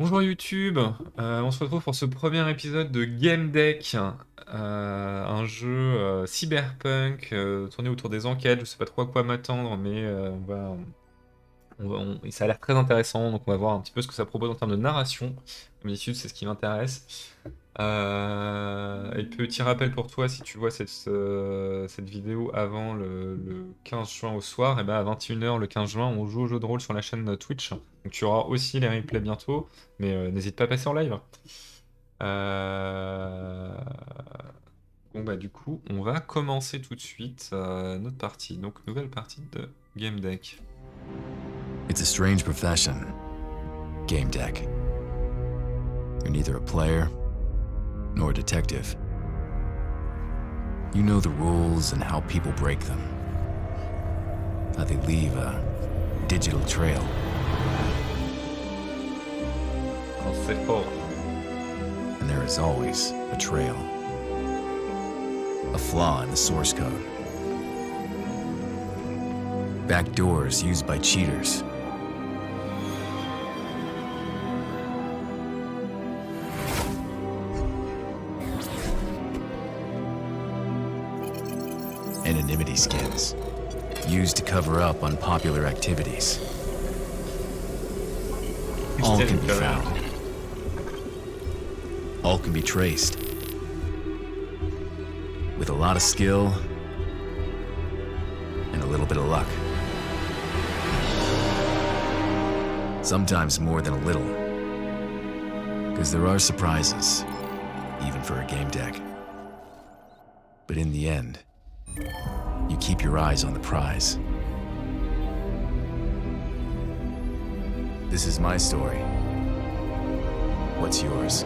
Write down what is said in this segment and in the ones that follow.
Bonjour YouTube, on se retrouve pour ce premier épisode de Game Deck, un jeu cyberpunk tourné autour des enquêtes. Je sais pas trop à quoi m'attendre, mais ça a l'air très intéressant, donc on va voir un petit peu ce que ça propose en termes de narration. Comme d'habitude, c'est ce qui m'intéresse. Et petit rappel pour toi, si tu vois cette vidéo avant le 15 juin au soir, et ben à 21 h le 15 juin, on joue au jeu de rôle sur la chaîne Twitch. Donc tu auras aussi les replays bientôt, mais n'hésite pas à passer en live. Euh, Bon bah du coup, on va commencer tout de suite notre partie. Donc nouvelle partie de Game Deck. It's a strange profession, game deck. You're neither a player nor a detective. You know the rules and how people break them, how they leave a digital trail. Alors c'est fort. And there is always a trail, a flaw in the source code. Backdoors used by cheaters. Anonymity skins, used to cover up unpopular activities. All can be found. All can be traced. With a lot of skill and a little bit of luck. Sometimes more than a little. Because there are surprises, even for a game deck. But in the end, you keep your eyes on the prize. This is my story. What's yours?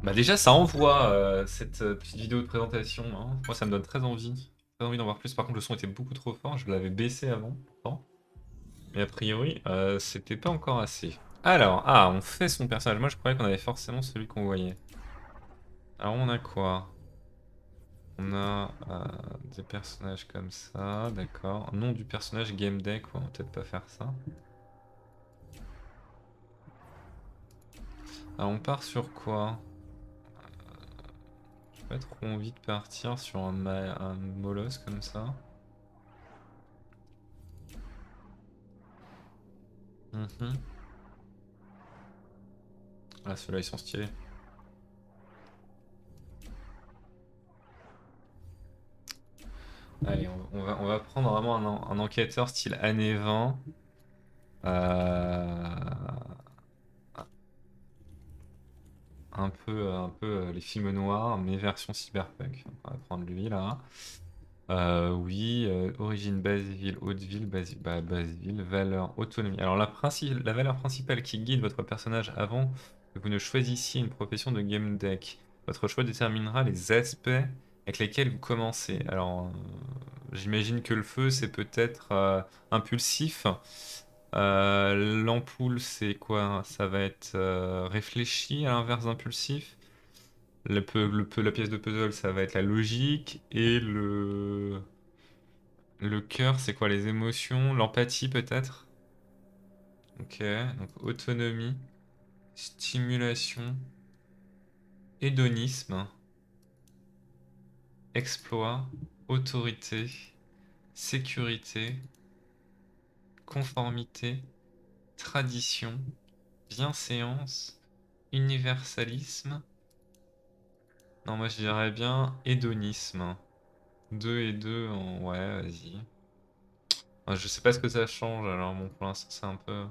Bah déjà ça envoie cette petite vidéo de présentation, hein. Moi ça me donne très envie. Très envie d'en voir plus. Par contre le son était beaucoup trop fort, je l'avais baissé avant pourtant. Mais a priori c'était pas encore assez. Alors, on fait son personnage. Moi je croyais qu'on avait forcément celui qu'on voyait. Alors on a quoi? On a des personnages comme ça, d'accord. Nom du personnage game deck, on va peut-être pas faire ça. Alors on part sur quoi? J'ai pas trop envie de partir sur un molosse comme ça. Mhm. Ah, ceux-là ils sont stylés. Allez, on va prendre vraiment un enquêteur style années 20. Un peu les films noirs, mais version cyberpunk. On va prendre lui là. Oui, origine Baseville, Hauteville, Baseville, valeur, autonomie. Alors la valeur principale qui guide votre personnage avant que vous ne choisissiez une profession de game deck. Votre choix déterminera les aspects avec lesquels vous commencez. Alors, j'imagine que le feu, c'est peut-être impulsif. L'ampoule, c'est quoi? Ça va être réfléchi à l'inverse d'impulsif. La pièce de puzzle, ça va être la logique. Et le cœur, c'est quoi? Les émotions? L'empathie, peut-être? Ok, donc autonomie, stimulation, hédonisme, exploit, autorité, sécurité, conformité, tradition, bienséance, universalisme. Non, moi je dirais bien hédonisme. 2 et 2 en... Ouais, vas-y. Je sais pas ce que ça change, alors bon, pour l'instant c'est un peu...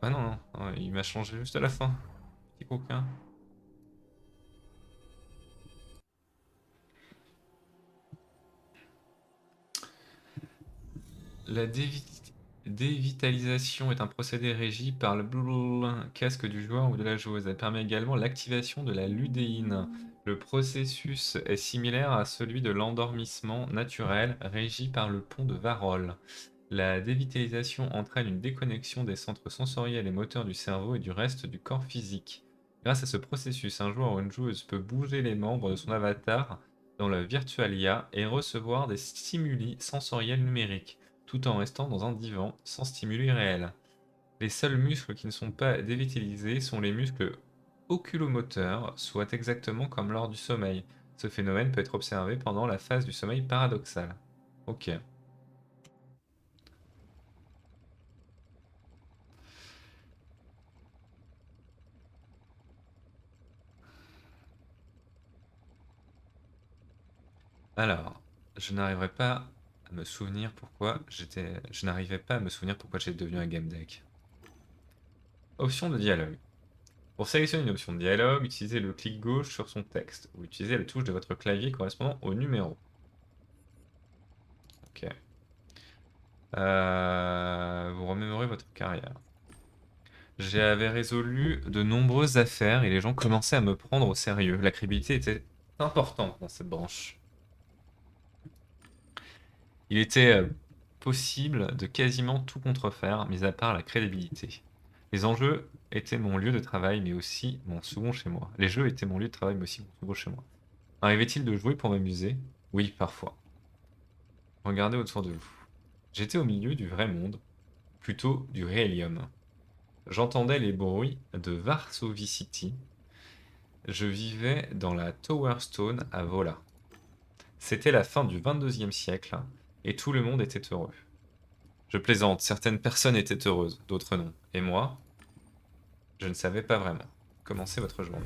Ah non, non, non, il m'a changé juste à la fin. Petit coquin. La dévitalisation est un procédé régi par le blablabla casque du joueur ou de la joueuse. Elle permet également l'activation de la ludéine. Le processus est similaire à celui de l'endormissement naturel régi par le pont de Varroll. La dévitalisation entraîne une déconnexion des centres sensoriels et moteurs du cerveau et du reste du corps physique. Grâce à ce processus, un joueur ou une joueuse peut bouger les membres de son avatar dans la Virtualia et recevoir des stimuli sensoriels numériques. tout en restant dans un divan, sans stimuli réel. Les seuls muscles qui ne sont pas dévitalisés sont les muscles oculomoteurs, soit exactement comme lors du sommeil. Ce phénomène peut être observé pendant la phase du sommeil paradoxal. Ok. Alors, je n'arriverai pas à me souvenir pourquoi j'étais... Je n'arrivais pas à me souvenir pourquoi j'étais devenu un game deck. Option de dialogue. Pour sélectionner une option de dialogue, utilisez le clic gauche sur son texte, ou utilisez la touche de votre clavier correspondant au numéro. Ok. Vous remémorez votre carrière. J'avais résolu de nombreuses affaires et les gens commençaient à me prendre au sérieux. La crédibilité était importante dans cette branche. Il était possible de quasiment tout contrefaire, mis à part la crédibilité. Les enjeux étaient mon lieu de travail, mais aussi mon second chez moi. Les jeux étaient mon lieu de travail, mais aussi mon second chez moi. Arrivait-il de jouer pour m'amuser? Oui, parfois. Regardez autour de vous. J'étais au milieu du vrai monde, plutôt du réhélium. J'entendais les bruits de Varsovie City. Je vivais dans la Tower Stone à Vola. C'était la fin du 22e siècle et tout le monde était heureux. Je plaisante, certaines personnes étaient heureuses, d'autres non. Et moi, je ne savais pas vraiment. Commencez votre journée.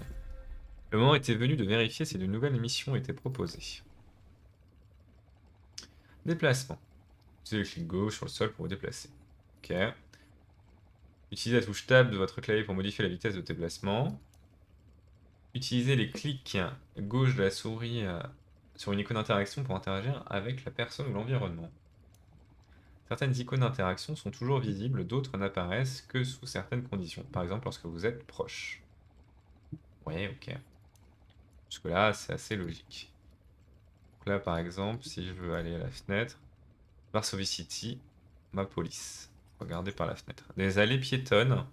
Le moment était venu de vérifier si de nouvelles missions étaient proposées. Déplacement. Utilisez le clic gauche sur le sol pour vous déplacer. Ok. Utilisez la touche Tab de votre clavier pour modifier la vitesse de déplacement. Utilisez les clics gauche de la souris sur une icône d'interaction pour interagir avec la personne ou l'environnement. Certaines icônes d'interaction sont toujours visibles, d'autres n'apparaissent que sous certaines conditions. Par exemple, lorsque vous êtes proche. Ouais, ok. Jusque-là, c'est assez logique. Donc là, par exemple, si je veux aller à la fenêtre, Varsovie City, ma police. Regardez par la fenêtre. Des allées piétonnes,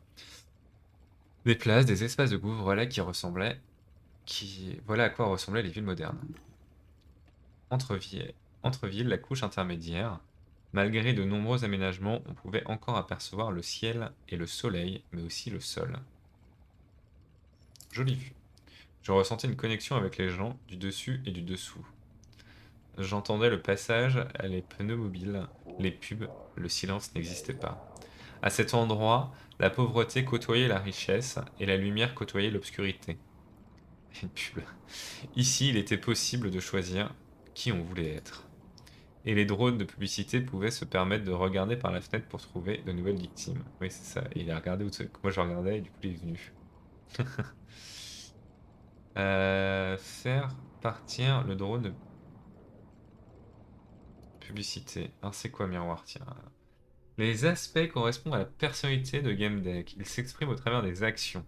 des places, des espaces de gouffre, voilà voilà à quoi ressemblaient les villes modernes. Entre villes, la couche intermédiaire. Malgré de nombreux aménagements, on pouvait encore apercevoir le ciel et le soleil, mais aussi le sol. Jolie vue. Je ressentais une connexion avec les gens du dessus et du dessous. J'entendais le passage, les pneus mobiles, les pubs, le silence n'existait pas. À cet endroit, la pauvreté côtoyait la richesse et la lumière côtoyait l'obscurité. Une pub. Ici, il était possible de choisir qui on voulait être. Et les drones de publicité pouvaient se permettre de regarder par la fenêtre pour trouver de nouvelles victimes. Oui, c'est ça. Et il a regardé où moi je regardais et du coup il est venu. Faire partir le drone de publicité. Alors c'est quoi miroir? Tiens. Les aspects correspondent à la personnalité de Game Deck. Ils s'expriment au travers des actions,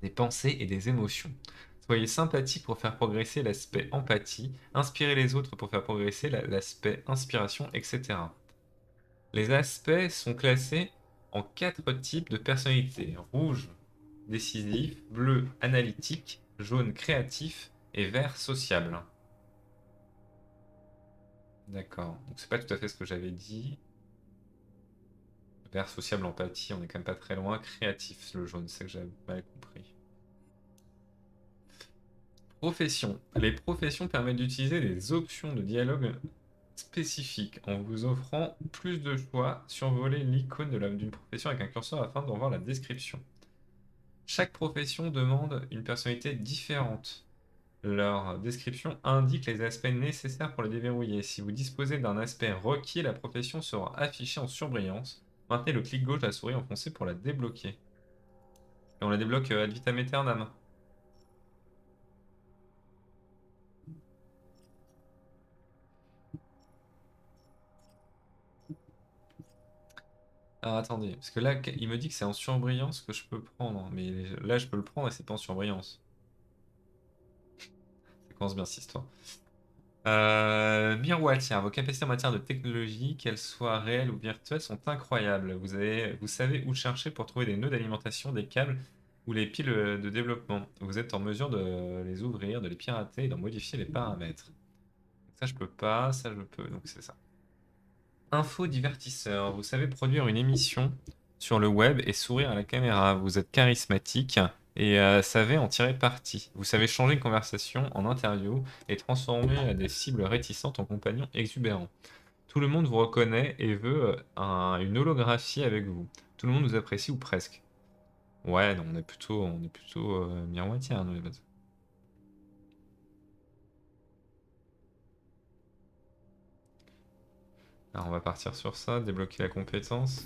des pensées et des émotions. Soyez sympathique pour faire progresser l'aspect empathie, inspirez les autres pour faire progresser l'aspect inspiration, etc. Les aspects sont classés en 4 types de personnalités. Rouge, décisif, bleu, analytique, jaune, créatif et vert, sociable. D'accord, donc c'est pas tout à fait ce que j'avais dit. Vert, sociable, empathie, on est quand même pas très loin. Créatif, le jaune, c'est que j'avais mal compris. Profession. Les professions permettent d'utiliser des options de dialogue spécifiques en vous offrant plus de choix. Survoler l'icône d'une profession avec un curseur afin d'en voir la description. Chaque profession demande une personnalité différente. Leur description indique les aspects nécessaires pour le déverrouiller. Si vous disposez d'un aspect requis, la profession sera affichée en surbrillance. Maintenez le clic gauche de la souris enfoncé pour la débloquer. Et on la débloque ad vitam aeternam. Alors attendez, parce que là, il me dit que c'est en surbrillance que je peux prendre. Mais là, je peux le prendre et c'est pas en surbrillance. Ça commence bien cette histoire. Miroir, tiens, vos capacités en matière de technologie, qu'elles soient réelles ou virtuelles, sont incroyables. Vous savez où chercher pour trouver des nœuds d'alimentation, des câbles ou les piles de développement. Vous êtes en mesure de les ouvrir, de les pirater et d'en modifier les paramètres. Ça, je peux pas, ça, je peux, donc c'est ça. Infodivertisseur, vous savez produire une émission sur le web et sourire à la caméra. Vous êtes charismatique et savez en tirer parti. Vous savez changer une conversation en interview et transformer des cibles réticentes en compagnons exubérants. Tout le monde vous reconnaît et veut une holographie avec vous. Tout le monde vous apprécie ou presque. Ouais, non, on est plutôt miroitière, nous, les bâtards. Alors, on va partir sur ça, débloquer la compétence.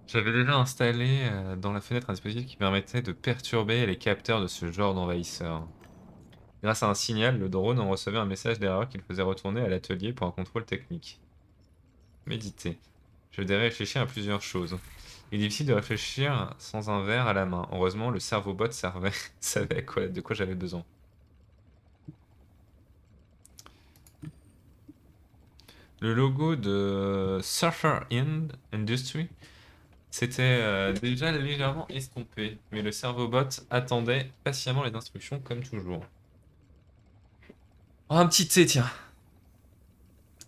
J'avais déjà installé dans la fenêtre un dispositif qui permettait de perturber les capteurs de ce genre d'envahisseur. Grâce à un signal, le drone en recevait un message d'erreur qu'il faisait retourner à l'atelier pour un contrôle technique. Méditer. Je devais réfléchir à plusieurs choses. Il est difficile de réfléchir sans un verre à la main. Heureusement, le cerveau bot savait de quoi j'avais besoin. Le logo de Surfer Industry s'était déjà légèrement estompé, mais le cerveau bot attendait patiemment les instructions comme toujours. Oh, un petit thé, tiens.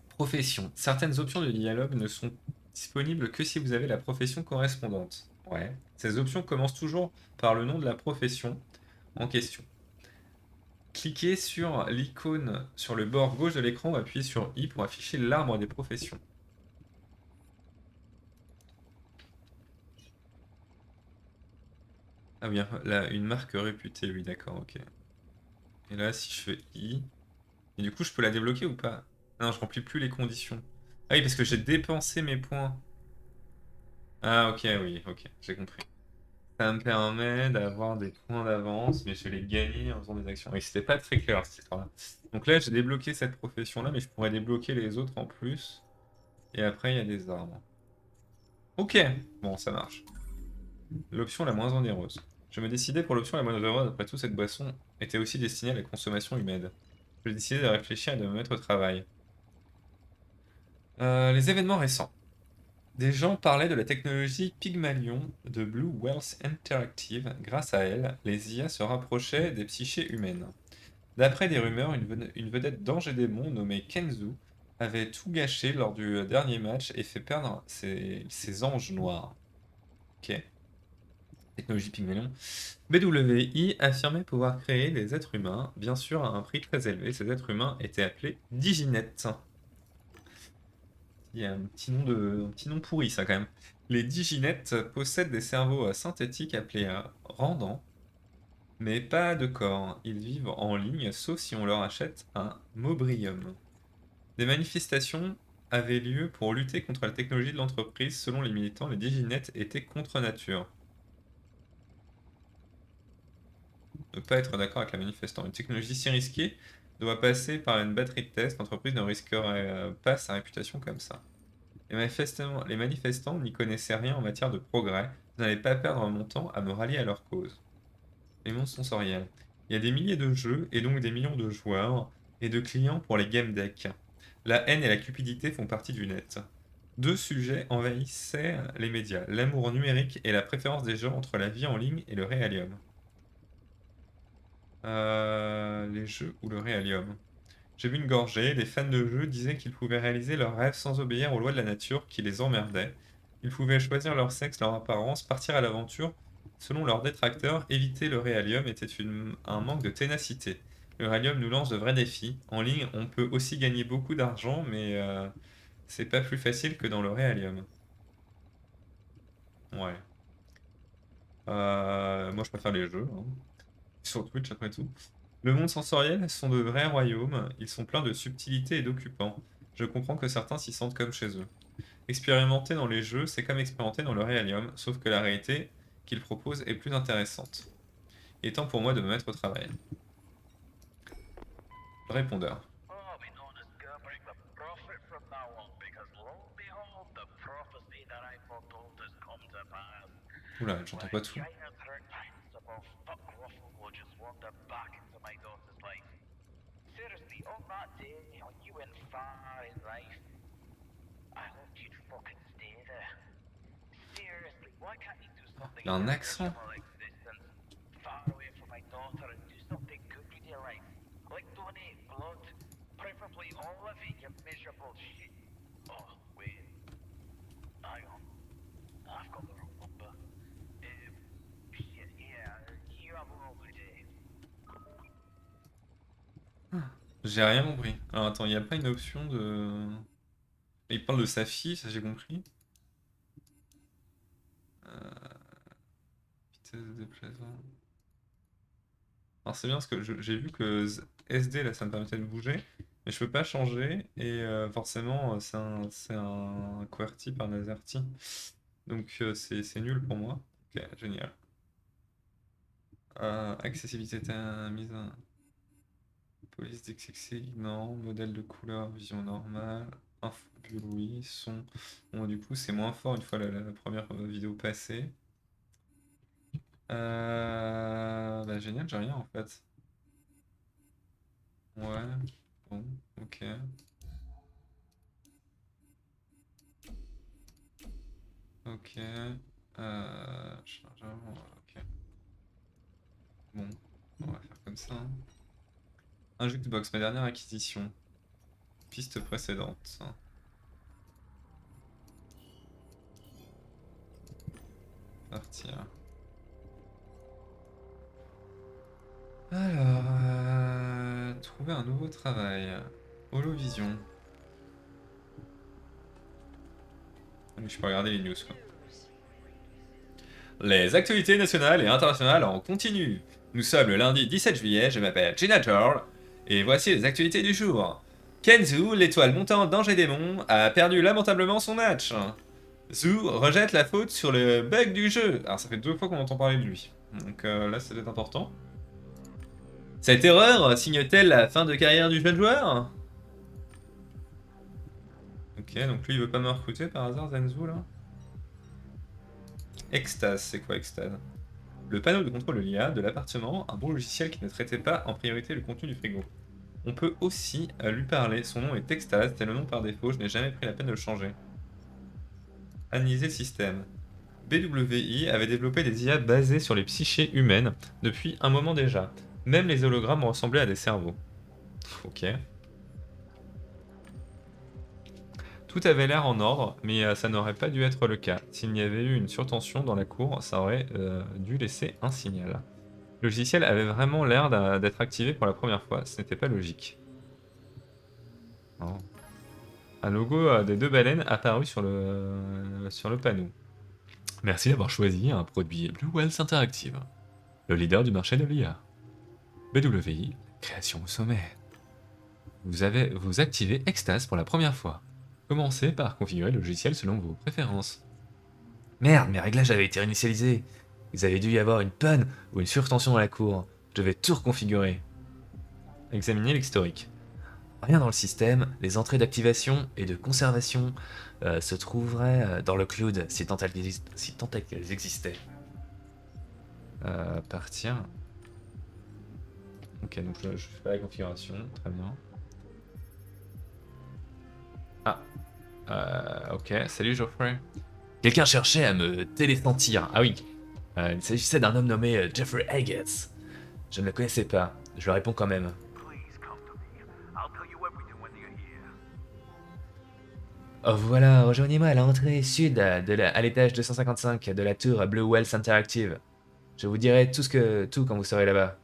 Profession. Certaines options de dialogue ne sont disponibles que si vous avez la profession correspondante. Ouais. Ces options commencent toujours par le nom de la profession en question. Cliquez sur l'icône sur le bord gauche de l'écran ou appuyez sur I pour afficher l'arbre des professions. Ah oui, là, une marque réputée, oui, d'accord, ok. Et là, si je fais I... Et du coup, je peux la débloquer ou pas? Ah non, je remplis plus les conditions. Ah oui, parce que j'ai dépensé mes points. Ah ok, oui, ok, j'ai compris. Ça me permet d'avoir des points d'avance, mais je vais les gagner en faisant des actions. Oui, c'était pas très clair cette histoire-là. Donc là, j'ai débloqué cette profession-là, mais je pourrais débloquer les autres en plus. Et après, il y a des arbres. Ok, bon, ça marche. L'option la moins onéreuse. Je me décidais pour l'option la moins onéreuse, après tout, cette boisson était aussi destinée à la consommation humaine. Je décidais de réfléchir et de me mettre au travail. Les événements récents. Des gens parlaient de la technologie Pygmalion de Blue Wealth Interactive. Grâce à elle, les IA se rapprochaient des psychés humaines. D'après des rumeurs, une vedette d'Ange et Démon nommée Kenzu avait tout gâché lors du dernier match et fait perdre ses anges noirs. Ok. Technologie Pygmalion. BWI affirmait pouvoir créer des êtres humains, bien sûr à un prix très élevé. Ces êtres humains étaient appelés Diginet. Il y a un petit nom pourri ça quand même. Les diginettes possèdent des cerveaux synthétiques appelés rendants, mais pas de corps. Ils vivent en ligne sauf si on leur achète un mobrium. Des manifestations avaient lieu pour lutter contre la technologie de l'entreprise. Selon les militants, les diginettes étaient contre nature. Ne pas être d'accord avec la manifestant. Une technologie si risquée doit passer par une batterie de tests. L'entreprise ne risquerait pas sa réputation comme ça. Les manifestants n'y connaissaient rien en matière de progrès. Je n'allais pas perdre mon temps à me rallier à leur cause. Les mondes sensoriels. Il y a des milliers de jeux et donc des millions de joueurs et de clients pour les game decks. La haine et la cupidité font partie du net. Deux sujets envahissaient les médias, l'amour numérique et la préférence des gens entre la vie en ligne et le réalium. Les jeux ou le réalium. J'ai bu une gorgée, les fans de jeux disaient qu'ils pouvaient réaliser leurs rêves sans obéir aux lois de la nature qui les emmerdaient. Ils pouvaient choisir leur sexe, leur apparence, partir à l'aventure selon leurs détracteurs. Éviter le réalium était un manque de ténacité. Le réalium nous lance de vrais défis. En ligne, on peut aussi gagner beaucoup d'argent, mais c'est pas plus facile que dans le réalium. Ouais. Moi, je préfère les jeux, hein. Sur Twitch après tout. Le monde sensoriel sont de vrais royaumes, ils sont pleins de subtilités et d'occupants. Je comprends que certains s'y sentent comme chez eux. Expérimenter dans les jeux, c'est comme expérimenter dans le réalium, sauf que la réalité qu'ils proposent est plus intéressante. Il est temps pour moi de me mettre au travail. Répondeur. I'll be known as Gerbering the Prophet from now on, because lo and behold, the prophecy that I foretold has come to pass. Oula, j'entends pas When tout. China's heard Principal Fuckwaffle will just wander back into my daughter's life. Seriously, on that day, when you went far in life, I hoped you'd fucking stay there. Seriously, why can't you do something Il a un in your accent. personal existence? Far away from my daughter and do something good with your life. Like donate blood, Preferably all of it, you miserable shit. Oh, wait. Hang on. I've got the wrong number. Shit, yeah, you have a lovely day. J'ai rien compris. Alors attends, il n'y a pas une option de... Il parle de sa fille, ça j'ai compris. Vitesse de déplacement. Alors c'est bien parce que j'ai vu que SD là ça me permettait de bouger, mais je peux pas changer et forcément c'est un QWERTY par un AZERTY. Donc c'est nul pour moi. Ok, génial. Accessibilité mise en... Police d'accès, non. Modèle de couleur, vision normale. Info bulle, oui. Son. Bon, du coup, c'est moins fort une fois la première vidéo passée. Bah, génial, j'ai rien en fait. Ouais, bon, ok. Ok. Chargeur, ok. Bon, on va faire comme ça, hein. Un jukebox, ma dernière acquisition. Piste précédente. Partir. Alors, trouver un nouveau travail. Holovision. Je peux regarder les news quoi. Les actualités nationales et internationales en continu. Nous sommes le lundi 17 juillet, je m'appelle Gina Joel, et voici les actualités du jour. Kenzu, l'étoile montante d'Angers Démon, a perdu lamentablement son match. Zou rejette la faute sur le bug du jeu. Alors ça fait 2 fois qu'on entend parler de lui. Donc là c'est peut-être important. Cette erreur signe-t-elle la fin de carrière du jeune joueur? Ok, donc lui il veut pas me recruter par hasard, Zenzu là? Extase, c'est quoi Extase? Le panneau de contrôle de l'IA de l'appartement, un bon logiciel qui ne traitait pas en priorité le contenu du frigo. On peut aussi lui parler, son nom est Extase, c'est le nom par défaut, je n'ai jamais pris la peine de le changer. Analyser le système. BWI avait développé des IA basées sur les psychés humaines depuis un moment déjà. Même les hologrammes ressemblaient à des cerveaux. Ok. Tout avait l'air en ordre, mais ça n'aurait pas dû être le cas. S'il y avait eu une surtension dans la cour, ça aurait dû laisser un signal. Le logiciel avait vraiment l'air d'être activé pour la première fois, ce n'était pas logique. Oh. Un logo des 2 baleines apparut sur le panneau. Merci d'avoir choisi un produit Blue Wells Interactive, le leader du marché de l'IA. BWI, création au sommet. Vous activez Extase pour la première fois. Commencez par configurer le logiciel selon vos préférences. Merde, mes réglages avaient été réinitialisés. Il avait dû y avoir une panne ou une surtension dans la cour. Je devais tout reconfigurer. Examinez l'historique. Rien dans le système, les entrées d'activation et de conservation se trouveraient dans le cloud si tant elles existaient. Partir. Ok, donc je fais la configuration, très bien. Ok, salut Geoffrey. Quelqu'un cherchait à me télésentir. Ah oui, il s'agissait d'un homme nommé Jeffrey Eggers. Je ne le connaissais pas, je le réponds quand même. Oh voilà, rejoignez-moi à l'entrée sud, à l'étage 255 de la tour Blue Wells Interactive. Je vous dirai tout quand vous serez là-bas.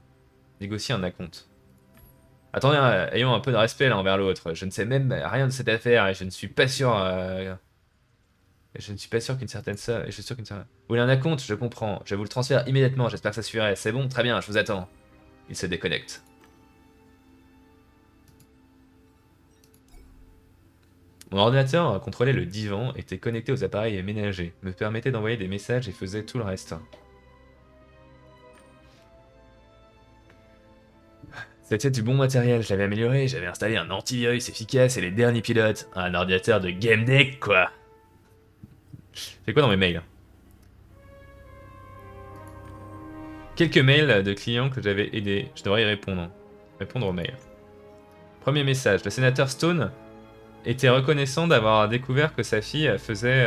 Négocier un acompte. Attendez, ayons un peu de respect l'un envers l'autre. Je ne sais même rien de cette affaire et je ne suis pas sûr. Je ne suis pas sûr qu'une certaine somme. Je suis sûr qu'une certaine. Vous voulez un acompte? Je comprends. Je vous le transfère immédiatement. J'espère que ça suffirait. C'est bon, très bien, je vous attends. Il se déconnecte. Mon ordinateur contrôlait le divan, était connecté aux appareils ménagers, me permettait d'envoyer des messages et faisait tout le reste. C'était du bon matériel, je l'avais amélioré, j'avais installé un antivirus efficace et les derniers pilotes. Un ordinateur de game deck, quoi. C'est quoi dans mes mails? Quelques mails de clients que j'avais aidés, je devrais y répondre. Répondre aux mails. Premier message, le sénateur Stone était reconnaissant d'avoir découvert que sa fille faisait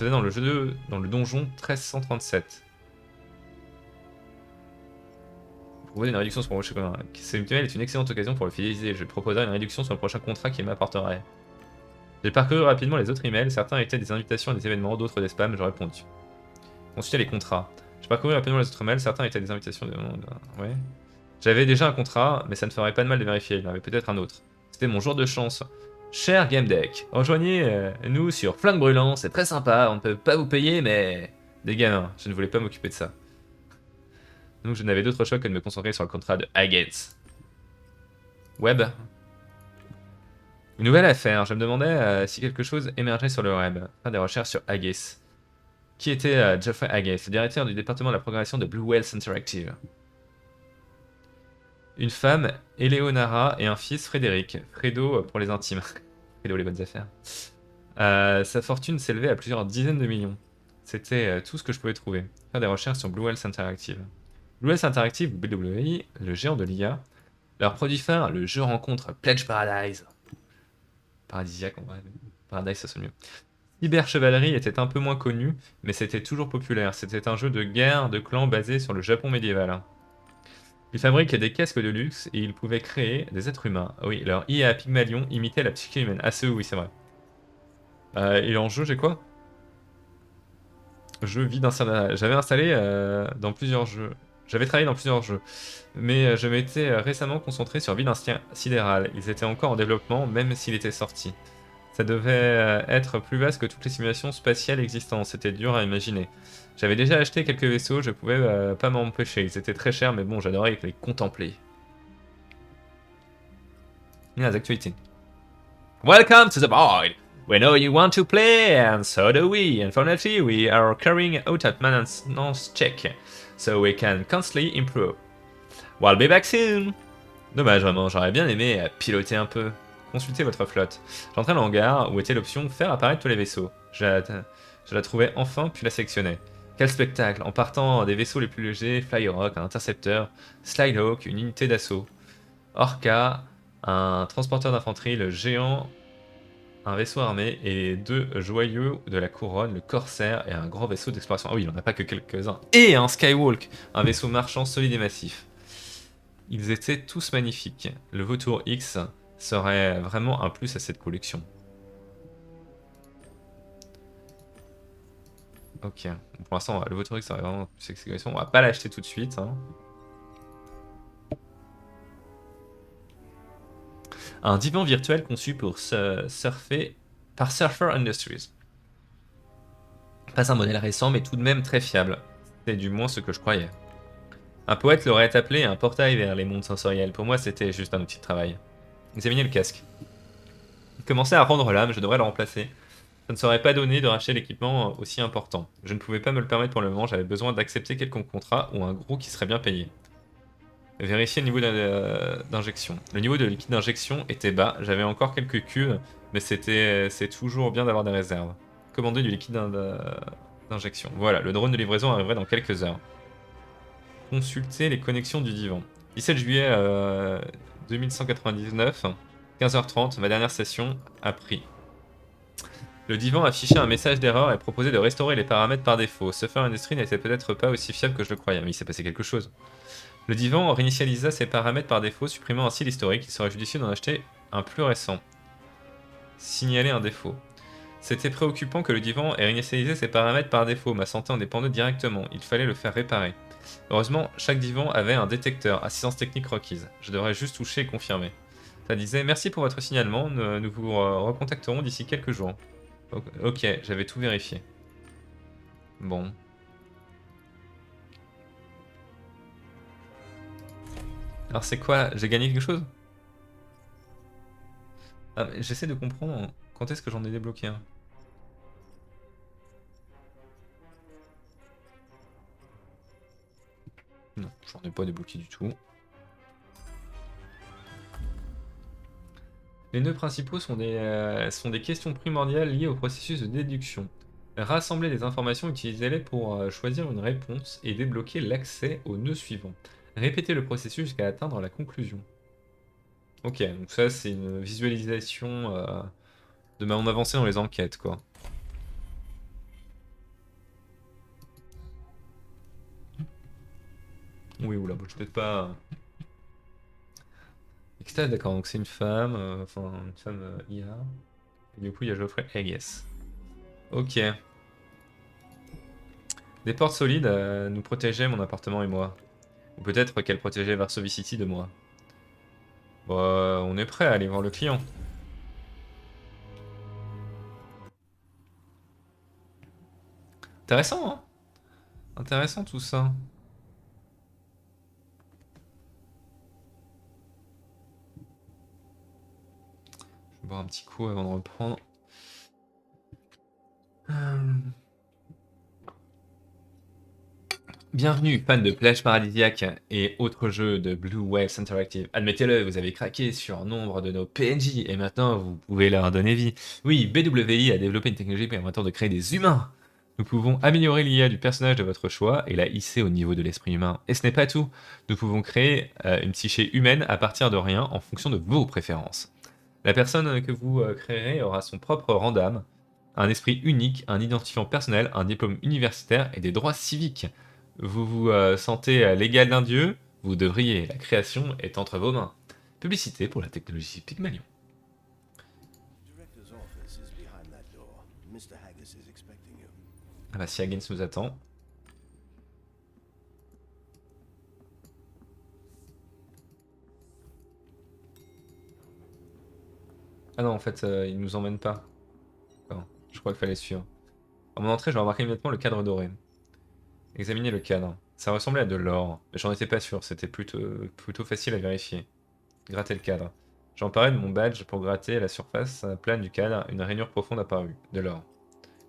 dans le donjon 1337. proposer une réduction sur le prochain contrat. Ce mutuel est une excellente occasion pour le fidéliser. Je proposerai une réduction sur le prochain contrat qu'il m'apporterait. J'ai parcouru rapidement les autres emails. Certains étaient des invitations à des événements, d'autres des spams. J'ai répondu. Consultez les contrats. J'ai parcouru rapidement les autres mails. Certains étaient des invitations. Ouais. J'avais déjà un contrat, mais ça ne ferait pas de mal de vérifier. Il y en avait peut-être un autre. C'était mon jour de chance. Cher Game Deck, rejoignez-nous sur Flingue Brûlant, c'est très sympa, on ne peut pas vous payer, mais... Des gamins, je ne voulais pas m'occuper de ça. Donc je n'avais d'autre choix que de me concentrer sur le contrat de Agates. Web. Une nouvelle affaire, je me demandais si quelque chose émergeait sur le web. Faire des recherches sur Agates. Qui était Geoffrey Agates, le directeur du département de la programmation de Blue Whale Interactive. Une femme, Eleonara, et un fils, Frédéric. Fredo pour les intimes. Fredo les bonnes affaires. Sa fortune s'élevait à plusieurs dizaines de millions. C'était tout ce que je pouvais trouver. Faire des recherches sur Blue Whale Interactive. Blue Whale Interactive, ou BWI, le géant de l'IA. Leur produit phare, le jeu rencontre Pledge Paradise. Paradisiaque en vrai. Paradise, ça sonne mieux. Cyber Chevalerie était un peu moins connu, mais c'était toujours populaire. C'était un jeu de guerre de clans basé sur le Japon médiéval. Ils fabriquaient des casques de luxe et ils pouvaient créer des êtres humains. Oui, leur IA Pygmalion imitait la psyché humaine. Ah, oui, c'est vrai. Et en jeu, j'ai quoi? Jeu vide installé. J'avais installé dans plusieurs jeux. J'avais travaillé dans plusieurs jeux. Mais je m'étais récemment concentré sur Vide Sidéral. Ils étaient encore en développement, même s'il était sorti. Ça devait être plus vaste que toutes les simulations spatiales existantes. C'était dur à imaginer. J'avais déjà acheté quelques vaisseaux, je pouvais pas m'empêcher. Ils étaient très chers, mais bon, j'adorais les contempler. Les actualités. Welcome to the void. We know you want to play, and so do we. Unfortunately, we are carrying out a maintenance check, so we can constantly improve. We'll be back soon. Dommage, vraiment, j'aurais bien aimé piloter un peu. Consultez votre flotte. J'entrais dans l'hangar où était l'option faire apparaître tous les vaisseaux. Je la trouvais enfin, puis la sélectionnais. Quel spectacle! En partant des vaisseaux les plus légers, Flyrock, un intercepteur, Slidehawk, une unité d'assaut, Orca, un transporteur d'infanterie, le géant, un vaisseau armé, et deux joyeux de la couronne, le Corsair et un grand vaisseau d'exploration. Ah oui, il n'en a pas que quelques-uns. Et un Skywalk, un vaisseau marchand solide et massif. Ils étaient tous magnifiques. Le Vautour X serait vraiment un plus à cette collection. Ok, pour l'instant, le Vautour X serait vraiment un plus à cette collection. On va pas l'acheter tout de suite. Hein. Un divan virtuel conçu pour surfer par Surfer Industries. Pas un modèle récent, mais tout de même très fiable. C'est du moins ce que je croyais. Un poète l'aurait appelé un portail vers les mondes sensoriels. Pour moi, c'était juste un outil de travail. Examinez le casque. Il commençait à rendre l'âme, je devrais le remplacer. Ça ne serait pas donné de racheter l'équipement aussi important. Je ne pouvais pas me le permettre pour le moment, j'avais besoin d'accepter quelconque contrat ou un gros qui serait bien payé. Vérifier le niveau d'injection. Le niveau de liquide d'injection était bas, j'avais encore quelques cubes, mais c'est toujours bien d'avoir des réserves. Commander du liquide d'injection. Voilà, le drone de livraison arriverait dans quelques heures. Consulter les connexions du divan. 17 juillet 2199, 15h30, ma dernière session a pris. Le divan affichait un message d'erreur et proposait de restaurer les paramètres par défaut. Surfer Industries n'était peut-être pas aussi fiable que je le croyais, mais il s'est passé quelque chose. Le divan réinitialisa ses paramètres par défaut, supprimant ainsi l'historique. Il serait judicieux d'en acheter un plus récent. Signaler un défaut. C'était préoccupant que le divan ait réinitialisé ses paramètres par défaut. Ma santé en dépendait directement. Il fallait le faire réparer. Heureusement, chaque divan avait un détecteur. Assistance technique requise. Je devrais juste toucher et confirmer. Ça disait « Merci pour votre signalement. Nous vous recontacterons d'ici quelques jours. » Ok, j'avais tout vérifié. Bon. Alors c'est quoi? J'ai gagné quelque chose? Ah, j'essaie de comprendre quand est-ce que j'en ai débloqué un. Non, j'en ai pas débloqué du tout. Les nœuds principaux sont des questions primordiales liées au processus de déduction. Rassembler des informations, utilisez-les pour choisir une réponse et débloquer l'accès au nœud suivant. Répétez le processus jusqu'à atteindre la conclusion. Ok, donc ça c'est une visualisation de mon avancée dans les enquêtes, quoi. Oui, oula, bon, je vais peut-être pas Extase, d'accord, donc c'est une femme, enfin une femme IA. Et du coup, il y a Geoffrey Hayes. Ok. Des portes solides nous protégeaient mon appartement et moi. Ou peut-être qu'elles protégeaient Varsovie City de moi. Bon, on est prêt à aller voir le client. Intéressant, hein? Intéressant tout ça. Je vais boire un petit coup avant de reprendre. Bienvenue, fans de Plage Paradisiaque et autres jeux de Blue Whale Interactive. Admettez-le, vous avez craqué sur nombre de nos PNJ et maintenant vous pouvez leur donner vie. Oui, BWI a développé une technologie permettant de créer des humains. Nous pouvons améliorer l'IA du personnage de votre choix et la hisser au niveau de l'esprit humain. Et ce n'est pas tout. Nous pouvons créer une psyché humaine à partir de rien en fonction de vos préférences. La personne que vous créerez aura son propre rang d'âme, un esprit unique, un identifiant personnel, un diplôme universitaire et des droits civiques. Vous vous sentez l'égal d'un dieu, vous devriez, la création est entre vos mains. Publicité pour la technologie Pygmalion. Director's office is behind that door. Mr. Haggis is expecting you. Ah bah si Haggins nous attend. Ah non, en fait, il nous emmène pas. D'accord. Je crois qu'il fallait suivre. À mon entrée, je remarqué immédiatement le cadre doré. Examinez le cadre. Ça ressemblait à de l'or, mais j'en étais pas sûr, c'était plutôt facile à vérifier. Gratter le cadre. J'emparais de mon badge pour gratter la surface plane du cadre, une rainure profonde apparut, de l'or.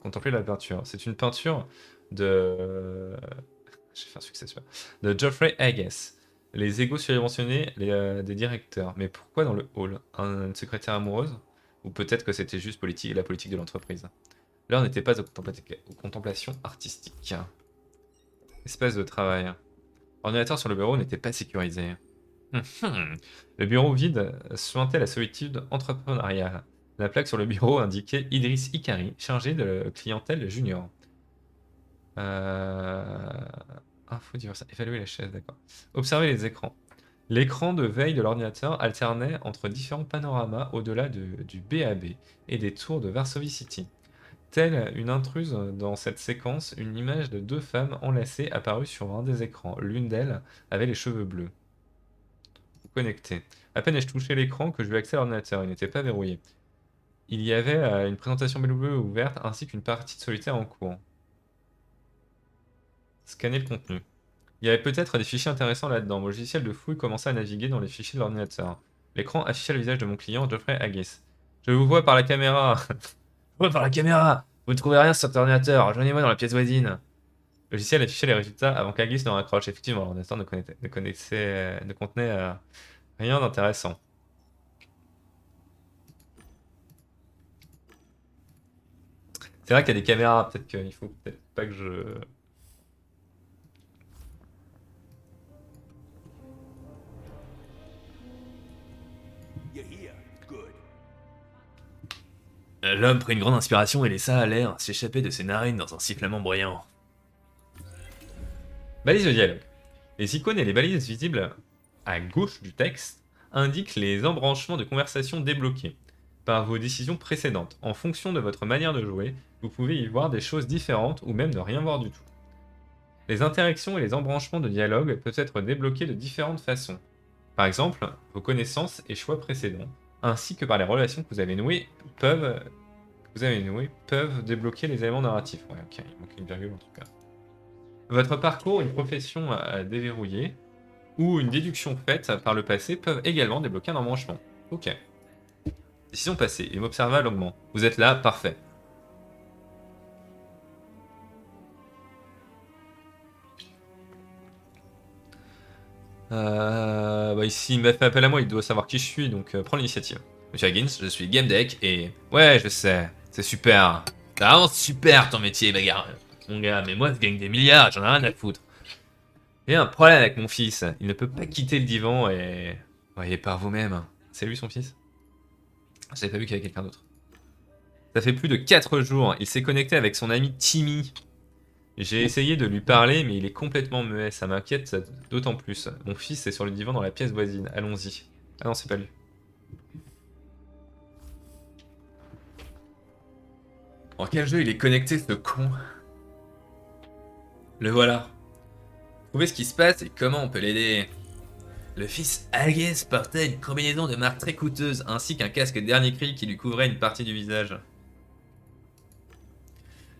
Contemplez la peinture. C'est une peinture de... J'ai fait un succès super. De Geoffrey Hayes. Les égaux surmentionnés des directeurs. Mais pourquoi dans le hall? Une secrétaire amoureuse? Ou peut-être que c'était juste la politique de l'entreprise. L'heure n'était pas aux contemplations artistiques. Espace de travail. L'ordinateur sur le bureau n'était pas sécurisé. Le bureau vide suintait la solitude entrepreneuriale. La plaque sur le bureau indiquait Idriss Ikari, chargé de clientèle junior. Info diverse. Évaluer la chaise, d'accord. Observer les écrans. L'écran de veille de l'ordinateur alternait entre différents panoramas au-delà du BAB et des tours de Varsovie City. Telle une intruse dans cette séquence, une image de deux femmes enlacées apparut sur un des écrans. L'une d'elles avait les cheveux bleus. Connecté. À peine ai-je touché l'écran que je vis accès à l'ordinateur. Il n'était pas verrouillé. Il y avait une présentation BW ouverte ainsi qu'une partie de solitaire en cours. Scanner le contenu. Il y avait peut-être des fichiers intéressants là-dedans. Mon logiciel de fouille commençait à naviguer dans les fichiers de l'ordinateur. L'écran affichait le visage de mon client, Geoffrey Hayes. Je vous vois par la caméra. Je vous vois par la caméra. Vous ne trouvez rien sur cet ordinateur. Rejoignez-moi dans la pièce voisine. Le logiciel affichait les résultats avant qu'Hagis ne raccroche. Effectivement, l'ordinateur ne contenait rien d'intéressant. C'est vrai qu'il y a des caméras, peut-être qu'il faut peut-être pas que je... You're here. Good. L'homme prit une grande inspiration et laissa l'air s'échapper de ses narines dans un sifflement bruyant. Balise de dialogue. Les icônes et les balises visibles à gauche du texte indiquent les embranchements de conversation débloqués par vos décisions précédentes. En fonction de votre manière de jouer, vous pouvez y voir des choses différentes ou même ne rien voir du tout. Les interactions et les embranchements de dialogue peuvent être débloqués de différentes façons. Par exemple, vos connaissances et choix précédents, ainsi que par les relations que vous avez nouées, peuvent débloquer les éléments narratifs. Ouais, ok, il manque une virgule en tout cas. Votre parcours, une profession à déverrouiller, ou une déduction faite par le passé peuvent également débloquer un embranchement. Ok. Décision passée, et m'observa longuement. Vous êtes là, parfait. Bah ici, il m'a fait appel à moi, il doit savoir qui je suis, donc prends l'initiative. Monsieur Higgins, je suis Game Deck et... Ouais, je sais, c'est super. C'est vraiment super ton métier, bagarre. Mon gars, mais moi je gagne des milliards, j'en ai rien à foutre. Il y a un problème avec mon fils, il ne peut pas quitter le divan et... Voyez par vous-même. C'est lui son fils? J'avais pas vu qu'il y avait quelqu'un d'autre. Ça fait plus de 4 jours, il s'est connecté avec son ami Timmy. J'ai essayé de lui parler, mais il est complètement muet, ça m'inquiète d'autant plus. Mon fils est sur le divan dans la pièce voisine, allons-y. Ah non, c'est pas lui. En quel jeu il est connecté, ce con? Le voilà. Trouvez ce qui se passe et comment on peut l'aider. Le fils Haggis portait une combinaison de marque très coûteuse, ainsi qu'un casque dernier cri qui lui couvrait une partie du visage.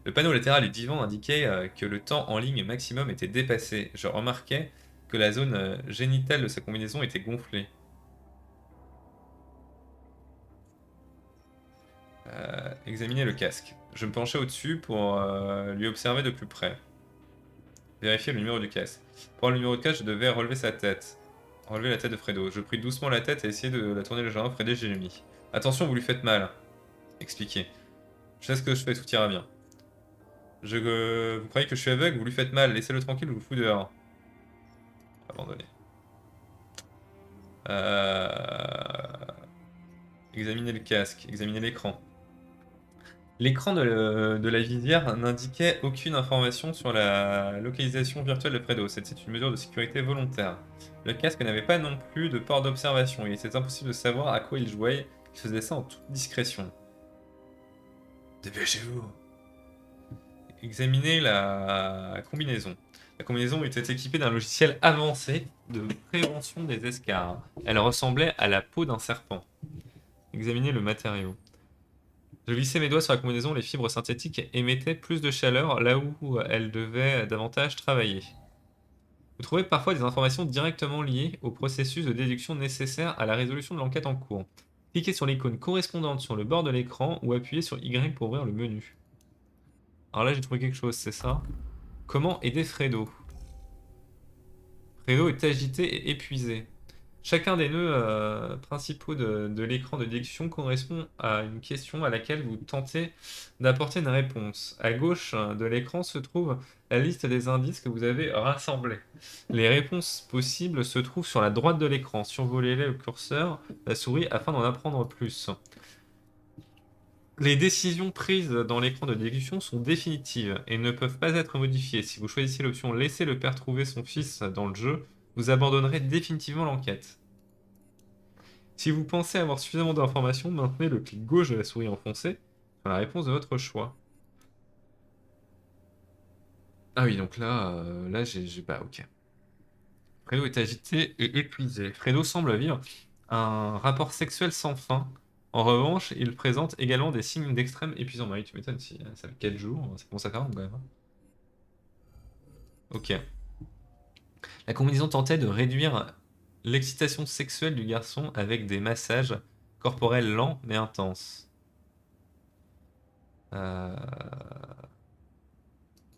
Le panneau latéral du divan indiquait que le temps en ligne maximum était dépassé. Je remarquais que la zone génitale de sa combinaison était gonflée. Examiner le casque. Je me penchais au-dessus pour lui observer de plus près. Vérifier le numéro du casque. Pour le numéro de casque, je devais relever sa tête. Relever la tête de Fredo. Je pris doucement la tête et essayai de la tourner légèrement. Fredo, j'ai mis. Attention, vous lui faites mal. Expliquez. Je sais ce que je fais, tout ira bien. Vous croyez que je suis aveugle, vous lui faites mal. Laissez-le tranquille, je vous fous dehors. Abandonné. Examiner le casque. Examiner l'écran. L'écran de la visière n'indiquait aucune information sur la localisation virtuelle de Fredo. C'était une mesure de sécurité volontaire. Le casque n'avait pas non plus de port d'observation. Il était impossible de savoir à quoi il jouait. Il faisait ça en toute discrétion. Dépêchez-vous. Examinez la combinaison. La combinaison était équipée d'un logiciel avancé de prévention des escarres. Elle ressemblait à la peau d'un serpent. Examinez le matériau. Je glissais mes doigts sur la combinaison, les fibres synthétiques émettaient plus de chaleur là où elles devaient davantage travailler. Vous trouvez parfois des informations directement liées au processus de déduction nécessaire à la résolution de l'enquête en cours. Cliquez sur l'icône correspondante sur le bord de l'écran ou appuyez sur Y pour ouvrir le menu. Alors là j'ai trouvé quelque chose, c'est ça. Comment aider Fredo? Fredo est agité et épuisé. Chacun des nœuds principaux de l'écran de déduction correspond à une question à laquelle vous tentez d'apporter une réponse. À gauche de l'écran se trouve la liste des indices que vous avez rassemblés. Les réponses possibles se trouvent sur la droite de l'écran. Survolez-les le curseur, la souris afin d'en apprendre plus. Les décisions prises dans l'écran de déduction sont définitives et ne peuvent pas être modifiées. Si vous choisissez l'option Laisser le père trouver son fils dans le jeu, vous abandonnerez définitivement l'enquête. Si vous pensez avoir suffisamment d'informations, maintenez le clic gauche de la souris enfoncée sur la réponse de votre choix. Ah oui, donc là j'ai pas... Ok. Fredo est agité et épuisé. Fredo semble vivre un rapport sexuel sans fin. En revanche, il présente également des signes d'extrême épuisement. Bah oui, tu m'étonnes, si ça fait 4 jours, ça commence à faire long quand même. Ok. La combinaison tentait de réduire l'excitation sexuelle du garçon avec des massages corporels lents mais intenses.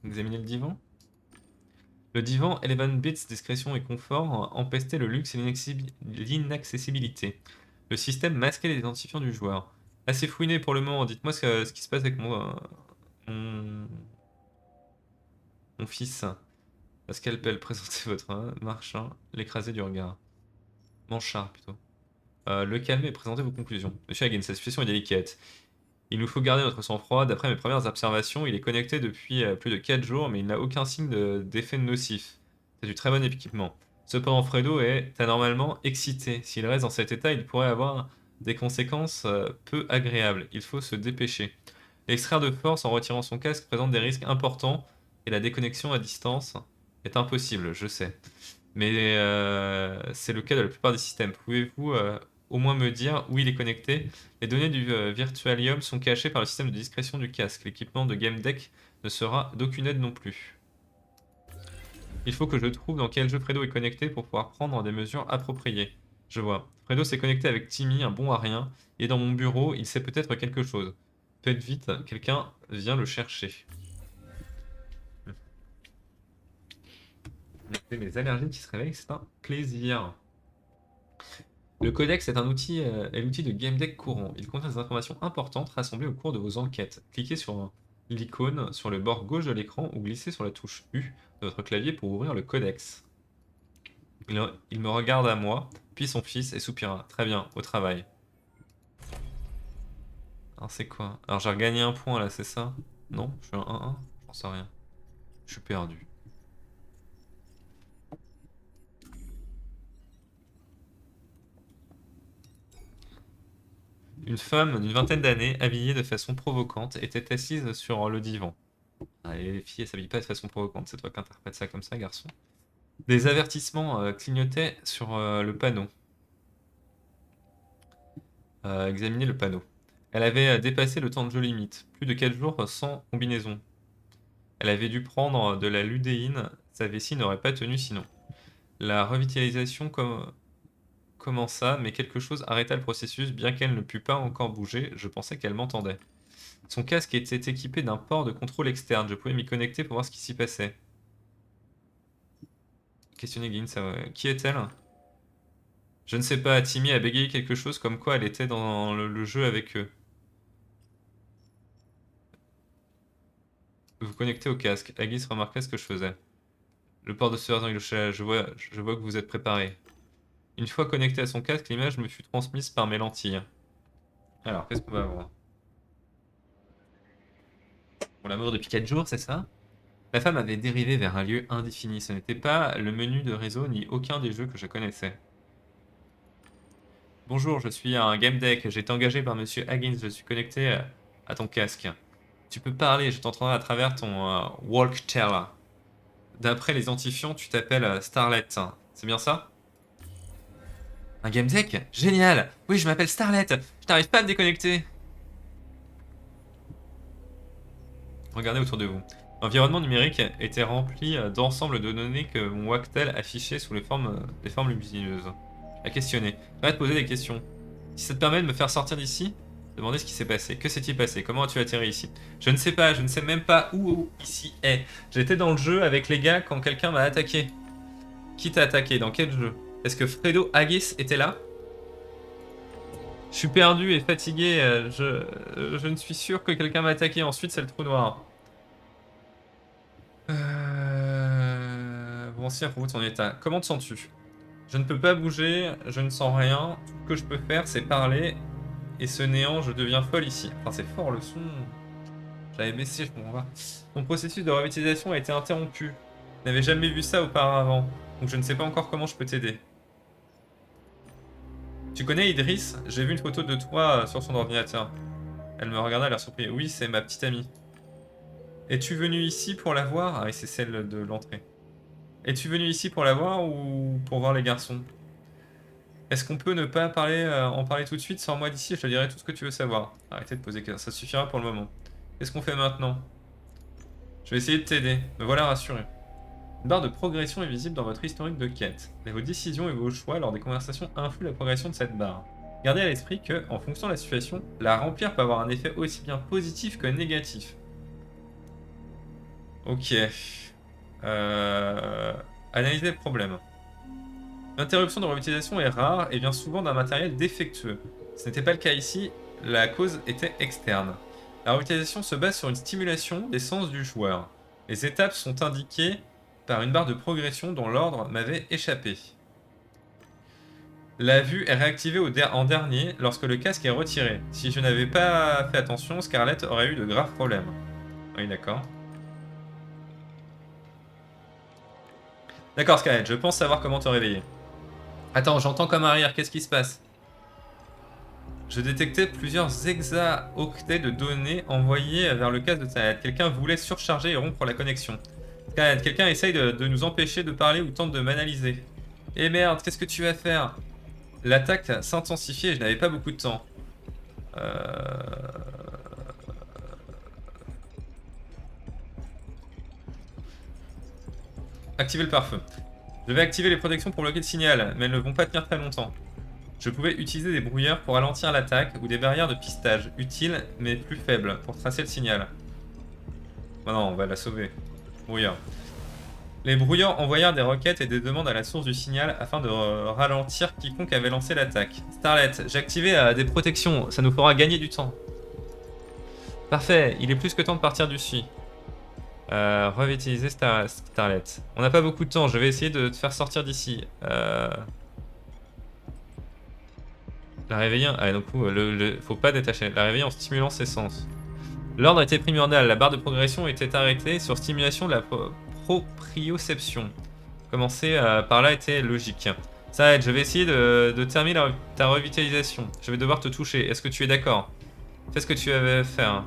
Examiner le divan. Le divan 11 bits discrétion et confort empestait le luxe et l'inaccessibilité. Le système masquait les identifiants du joueur. Assez fouiné pour le moment, dites-moi ce qui se passe avec mon, mon fils. La scalpel, présentez votre marchand, l'écraser du regard. Manchard plutôt. Le calmer et présentez vos conclusions. Monsieur Hagen, sa situation est délicate. Il nous faut garder notre sang-froid. D'après mes premières observations, il est connecté depuis plus de 4 jours, mais il n'a aucun signe d'effet nocif. C'est du très bon équipement. Cependant, Fredo est anormalement excité. S'il reste dans cet état, il pourrait avoir des conséquences peu agréables. Il faut se dépêcher. L'extraire de force en retirant son casque présente des risques importants et la déconnexion à distance est impossible, je sais. Mais c'est le cas de la plupart des systèmes. Pouvez-vous au moins me dire où il est connecté? Les données du Virtualium sont cachées par le système de discrétion du casque. L'équipement de Game Deck ne sera d'aucune aide non plus. Il faut que je trouve dans quel jeu Fredo est connecté pour pouvoir prendre des mesures appropriées. Je vois. Fredo s'est connecté avec Timmy, un bon à rien, et dans mon bureau, il sait peut-être quelque chose. Faites vite, quelqu'un vient le chercher. Mes allergies qui se réveillent, c'est un plaisir. Le codex est l'outil de Game Deck courant. Il contient des informations importantes rassemblées au cours de vos enquêtes. Cliquez sur l'icône sur le bord gauche de l'écran ou glissez sur la touche U de votre clavier pour ouvrir le codex. Il me regarde à moi, puis son fils et soupira. Très bien, au travail. Alors c'est quoi? Alors j'ai regagné un point là, c'est ça? Non? Je suis un 1-1? J'en sais rien. Je suis perdu. Une femme d'une vingtaine d'années, habillée de façon provocante, était assise sur le divan. Ah, et les filles, elles s'habillent pas de façon provocante, c'est toi qui interprètes ça comme ça, garçon. Des avertissements clignotaient sur le panneau. Examinez le panneau. Elle avait dépassé le temps de jeu limite, plus de 4 jours sans combinaison. Elle avait dû prendre de la ludéine, sa vessie n'aurait pas tenu sinon. La revitalisation commença, mais quelque chose arrêta le processus, bien qu'elle ne pût pas encore bouger, je pensais qu'elle m'entendait. Son casque était équipé d'un port de contrôle externe, je pouvais m'y connecter pour voir ce qui s'y passait. Questionner Gin, ça... Qui est-elle? Je ne sais pas, Timmy a bégayé quelque chose comme quoi elle était dans le jeu avec eux. Vous connectez au casque. Agis remarqua ce que je faisais. Le port de sauvegarde englouchait, je vois que vous êtes préparé. Une fois connecté à son casque, l'image me fut transmise par mes lentilles. Alors, qu'est-ce qu'on va avoir? Pour l'amour depuis 4 jours, c'est ça? La femme avait dérivé vers un lieu indéfini. Ce n'était pas le menu de réseau ni aucun des jeux que je connaissais. Bonjour, je suis un game deck. J'ai été engagé par Monsieur Higgins. Je suis connecté à ton casque. Tu peux parler, je t'entendrai à travers ton walk tell. D'après les identifiants, tu t'appelles Starlet. C'est bien ça? Un game deck? Génial! Oui, je m'appelle Starlet. Je n'arrive pas à me déconnecter. Regardez autour de vous. L'environnement numérique était rempli d'ensembles de données que mon Wactel affichait sous les formes lumineuses. À questionner. Va te poser des questions. Si ça te permet de me faire sortir d'ici, demandez ce qui s'est passé. Que s'est-il passé? Comment as-tu atterri ici? Je ne sais pas, je ne sais même pas où ici est. J'étais dans le jeu avec les gars quand quelqu'un m'a attaqué. Qui t'a attaqué? Dans quel jeu? Est-ce que Fredo Haggis était là? Je suis perdu et fatigué. Je ne suis sûr que quelqu'un m'a attaqué. Ensuite, c'est le trou noir. Bon, ancien à propos de ton état. Comment te sens-tu? Je ne peux pas bouger, je ne sens rien. Tout ce que je peux faire, c'est parler. Et ce néant, je deviens folle ici. Enfin, c'est fort le son. J'avais baissé, je comprends pas. Mon processus de revitalisation a été interrompu. Je n'avais jamais vu ça auparavant. Donc je ne sais pas encore comment je peux t'aider. Tu connais Idriss? J'ai vu une photo de toi sur son ordinateur. Elle me regarda, elle a l'air surprise. Oui, c'est ma petite amie. Es-tu venu ici pour la voir? Ah oui, c'est celle de l'entrée. Es-tu venu ici pour la voir ou pour voir les garçons? Est-ce qu'on peut ne pas en parler tout de suite? Sors-moi d'ici, je te dirai tout ce que tu veux savoir. Arrêtez de poser questions, ça suffira pour le moment. Qu'est-ce qu'on fait maintenant? Je vais essayer de t'aider, me voilà rassuré. Une barre de progression est visible dans votre historique de quête. Mais vos décisions et vos choix lors des conversations influent la progression de cette barre. Gardez à l'esprit que, en fonction de la situation, la remplir peut avoir un effet aussi bien positif que négatif. Ok. Analyser le problème. L'interruption de revitalisation est rare et vient souvent d'un matériel défectueux. Ce n'était pas le cas ici, la cause était externe. La revitalisation se base sur une stimulation des sens du joueur. Les étapes sont indiquées par une barre de progression dont l'ordre m'avait échappé. La vue est réactivée en dernier lorsque le casque est retiré. Si je n'avais pas fait attention, Scarlett aurait eu de graves problèmes. Oui, d'accord. D'accord, Scarlett, je pense savoir comment te réveiller. Attends, j'entends comme arrière, qu'est-ce qui se passe? Je détectais plusieurs hexaoctets de données envoyées vers le casque de Scarlett. Quelqu'un voulait surcharger et rompre la connexion. Scarlett, quelqu'un essaye de nous empêcher de parler ou tente de m'analyser. Eh merde, qu'est-ce que tu vas faire? L'attaque s'intensifiait et je n'avais pas beaucoup de temps. Activer le pare-feu. Je vais activer les protections pour bloquer le signal, mais elles ne vont pas tenir très longtemps. Je pouvais utiliser des brouilleurs pour ralentir l'attaque ou des barrières de pistage, utiles mais plus faibles, pour tracer le signal. Oh non, on va la sauver. Brouilleur. Les brouilleurs envoyèrent des requêtes et des demandes à la source du signal afin de ralentir quiconque avait lancé l'attaque. Starlet, j'ai activé des protections, ça nous fera gagner du temps. Parfait, il est plus que temps de partir d'ici. Revitaliser Starlet. On n'a pas beaucoup de temps, je vais essayer de te faire sortir d'ici. La réveiller. Ah, donc, faut pas détacher. La réveiller en stimulant ses sens. L'ordre était primordial. La barre de progression était arrêtée sur stimulation de la proprioception. Commencer par là était logique. Ça aide, je vais essayer de terminer ta revitalisation. Je vais devoir te toucher. Est-ce que tu es d'accord? Fais ce que tu avais à faire.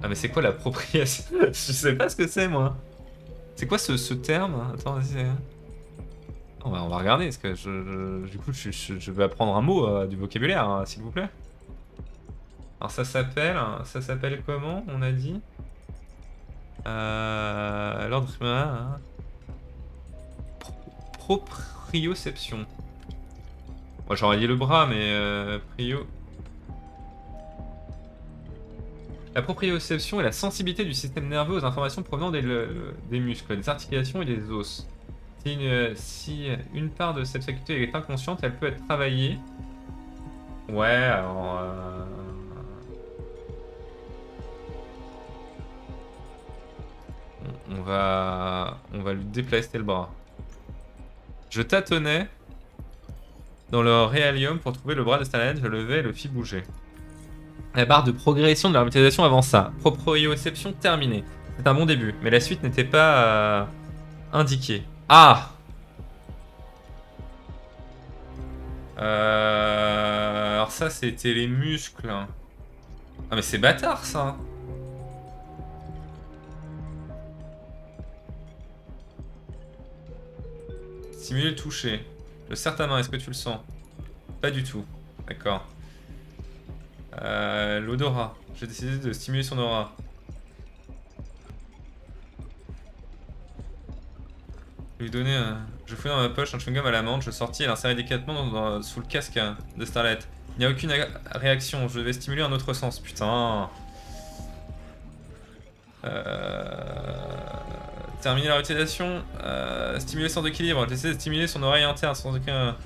Ah mais c'est quoi l'appropriation? Je sais pas ce que c'est moi. C'est quoi ce terme? Attends, vas-y. On va regarder, parce que du coup je vais apprendre un mot du vocabulaire, hein, s'il vous plaît. Alors ça s'appelle comment, on a dit? L'ordre hein. Proprioception. Moi j'aurais dit le bras, mais prio. La proprioception est la sensibilité du système nerveux aux informations provenant des muscles, des articulations et des os. Si une part de cette faculté est inconsciente, elle peut être travaillée. Ouais, alors... on va lui déplacer le bras. Je tâtonnais dans le réalium pour trouver le bras de Starlight, je levais et le fis bouger. La barre de progression de la revitalisation avança. Proprioception terminée. C'est un bon début, mais la suite n'était pas indiquée. Ah! Alors ça, c'était les muscles. Ah mais c'est bâtard ça. Stimuler le toucher. Je serre ta main, est-ce que tu le sens? Pas du tout. D'accord. L'odorat. J'ai décidé de stimuler son aura. Lui donner un... Je fouille dans ma poche un chewing-gum à la menthe, je sortis et l'insérais délicatement sous le casque de Starlet. Il n'y a aucune réaction, je vais stimuler un autre sens, putain. Terminer la revitalisation. Stimuler son équilibre, j'essaie de stimuler son oreille interne sans aucun...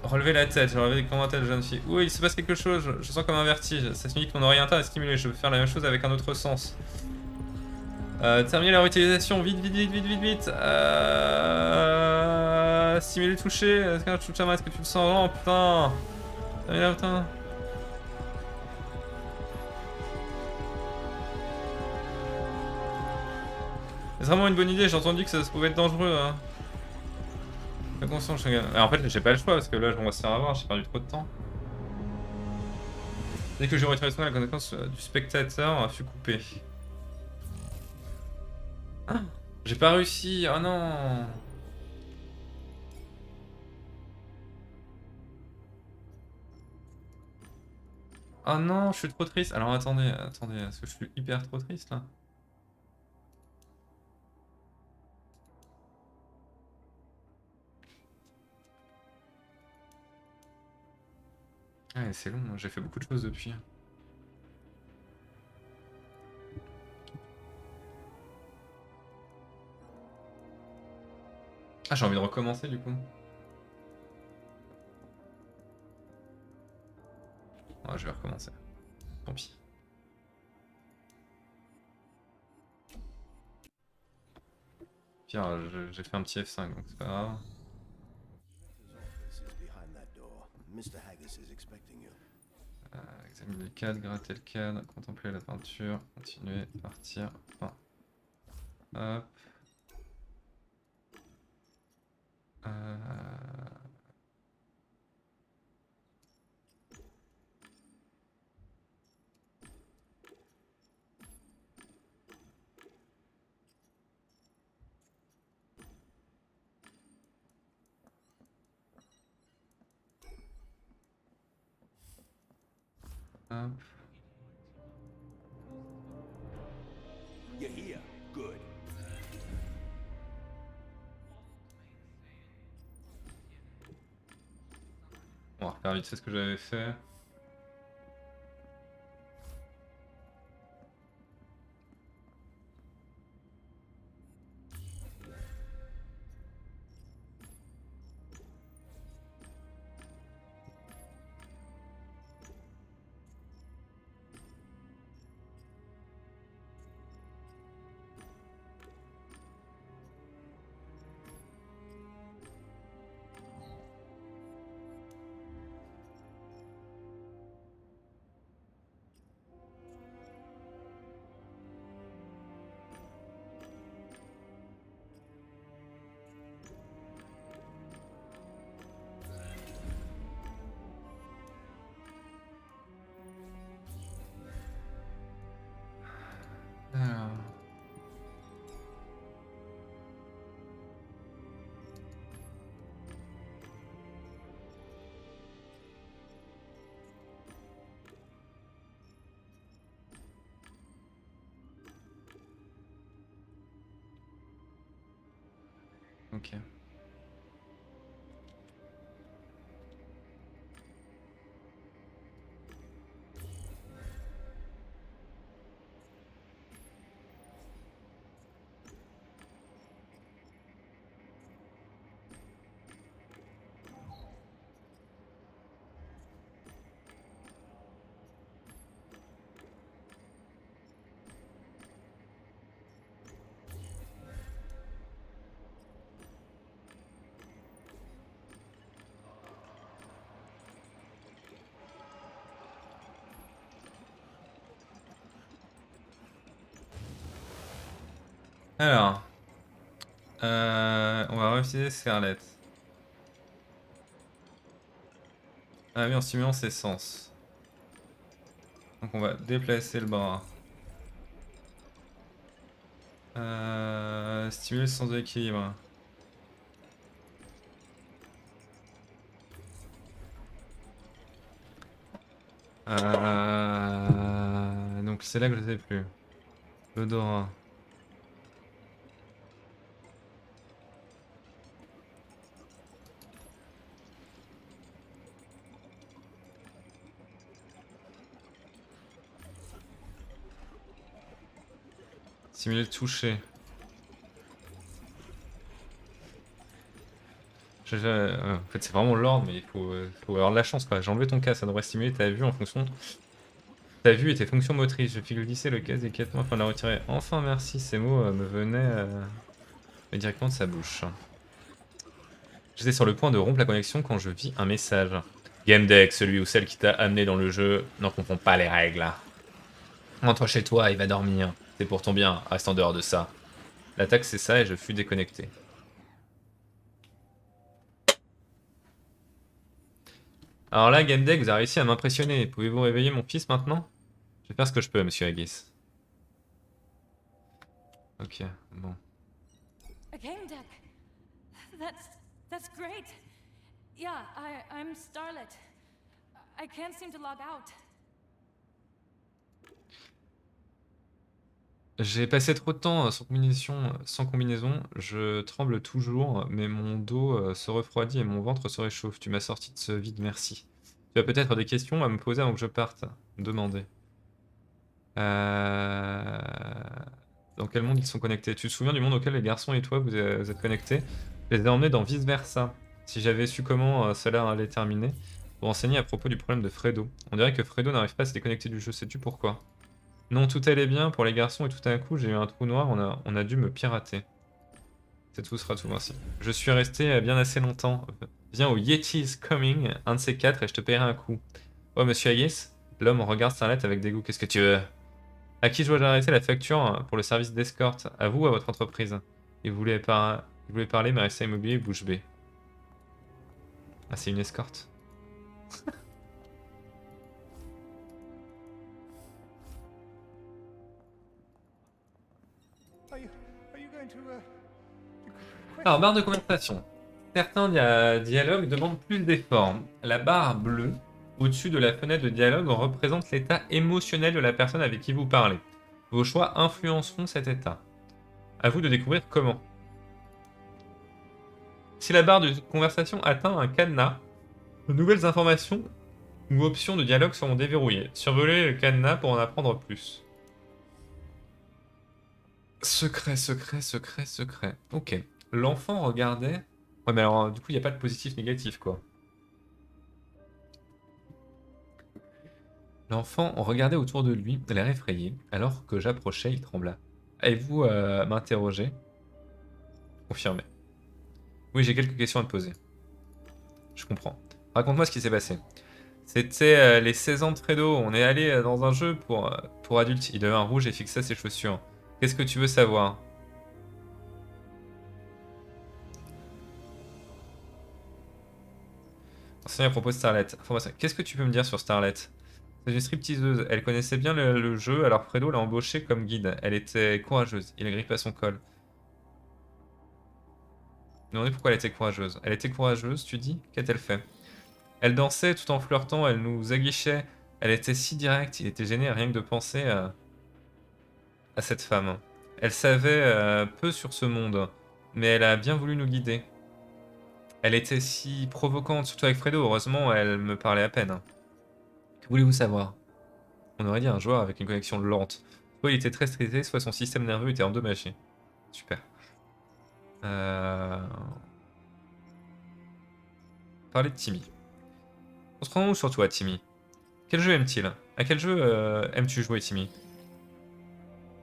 Relever la tête, j'ai relevé comment tête de jeune fille. Oui, il se passe quelque chose, je sens comme un vertige. Ça signifie que mon oreille interne est stimulée, je veux faire la même chose avec un autre sens. Terminer la revitalisation, vite, vite, vite, vite, vite, vite. Stimuler le toucher, est-ce que tu le sens vraiment, putain. Terminer là, putain. C'est vraiment une bonne idée, j'ai entendu que ça pouvait être dangereux. Hein. Pas conscient, je... Alors, en fait, j'ai pas le choix parce que là, on va se faire avoir, j'ai perdu trop de temps. Dès que j'ai retiré la conséquence du spectateur fut coupée. Ah, j'ai pas réussi, oh non. Oh non, je suis trop triste. Alors attendez, est-ce que je suis hyper trop triste là? Ouais, c'est long, j'ai fait beaucoup de choses depuis. Ah, j'ai envie de recommencer du coup. Ouais, je vais recommencer. Tant pis. Pire, j'ai fait un petit F5, donc c'est pas grave. His office is behind that door. Mr. Haggis is expecting you. Examiner le cadre, gratter le cadre, contempler la peinture, continuer, partir, fin. Hop. Hop. You're here. Good. On va refaire vite fait ce que j'avais fait. Ok. Alors, on va refuser Scarlett. Ah oui, en stimulant ses sens. Donc on va déplacer le bras. Stimuler le sens de l'équilibre. Donc c'est là que je sais plus. L'odorat. Simuler le toucher. En fait, c'est vraiment l'ordre, mais faut avoir de la chance, quoi. J'ai enlevé ton cas, ça devrait stimuler ta vue en fonction de ta vue et tes fonctions motrices. Je fais glisser le casque délicatement afin de la retirer. Enfin, merci, ces mots me venaient directement de sa bouche. J'étais sur le point de rompre la connexion quand je vis un message. Game Deck, celui ou celle qui t'a amené dans le jeu, n'en confond pas les règles. Rentre chez toi, il va dormir. C'est pour ton bien, reste en dehors de ça. L'attaque c'est ça et je fus déconnecté. Alors là, Game Deck, vous avez réussi à m'impressionner. Pouvez-vous réveiller mon fils maintenant? Je vais faire ce que je peux, monsieur Haggis. Ok, bon. A game deck. That's great. Yeah, I'm Starlet. I can't seem to log out. J'ai passé trop de temps sans combinaison, je tremble toujours, mais mon dos se refroidit et mon ventre se réchauffe. Tu m'as sorti de ce vide, merci. Tu as peut-être des questions à me poser avant que je parte. Demandez. Dans quel monde ils sont connectés? Tu te souviens du monde auquel les garçons et toi vous êtes connectés? Je les ai emmenés dans Vice Versa. Si j'avais su comment cela allait terminer, pour renseigner à propos du problème de Fredo. On dirait que Fredo n'arrive pas à se déconnecter du jeu, sais-tu pourquoi? Non, tout allait bien pour les garçons et tout d'un coup j'ai eu un trou noir, on a dû me pirater. C'est tout, sera tout ainsi. Je suis resté bien assez longtemps. Viens au Yeti's Coming, un de ces quatre, et je te paierai un coup. Oh, monsieur Hayes? L'homme regarde Starlet avec dégoût. Qu'est-ce que tu veux? À qui dois-je arrêter la facture pour le service d'escorte? À vous ou à votre entreprise? Il voulait parler, mais restait immobile, bouche bée. Ah, c'est une escorte. Alors, barre de conversation. Certains dialogues demandent plus d'efforts. La barre bleue, au-dessus de la fenêtre de dialogue, représente l'état émotionnel de la personne avec qui vous parlez. Vos choix influenceront cet état. À vous de découvrir comment. Si la barre de conversation atteint un cadenas, de nouvelles informations ou options de dialogue seront déverrouillées. Survolez le cadenas pour en apprendre plus. Secret, secret, secret, secret. Ok. L'enfant regardait... Ouais, mais alors, du coup, il n'y a pas de positif, négatif, quoi. L'enfant regardait autour de lui, l'air effrayé. Alors que j'approchais, il trembla. Avez-vous m'interroger? Confirmé. Oui, j'ai quelques questions à te poser. Je comprends. Raconte-moi ce qui s'est passé. C'était les 16 ans de Fredo. On est allé dans un jeu pour adultes. Il avait un rouge et fixait ses chaussures. Qu'est-ce que tu veux savoir? Enseigné à propos de Starlet. Information. Qu'est-ce que tu peux me dire sur Starlet? C'est une stripteaseuse. Elle connaissait bien le jeu, alors Fredo l'a embauchée comme guide. Elle était courageuse. Il agrippait son col. Je me demandais pourquoi elle était courageuse. Elle était courageuse, tu dis? Qu'a-t-elle fait? Elle dansait tout en flirtant, elle nous aguichait. Elle était si directe, il était gêné rien que de penser à cette femme. Elle savait peu sur ce monde. mais elle a bien voulu nous guider. Elle était si provocante, surtout avec Fredo. Heureusement, elle me parlait à peine. Que voulez-vous savoir? On aurait dit un joueur avec une connexion lente. Soit il était très stressé, soit son système nerveux était endommagé. Super. Parler de Timmy. On se rend où sur toi, Timmy? Quel jeu aime-t-il? À quel jeu aimes-tu jouer, Timmy?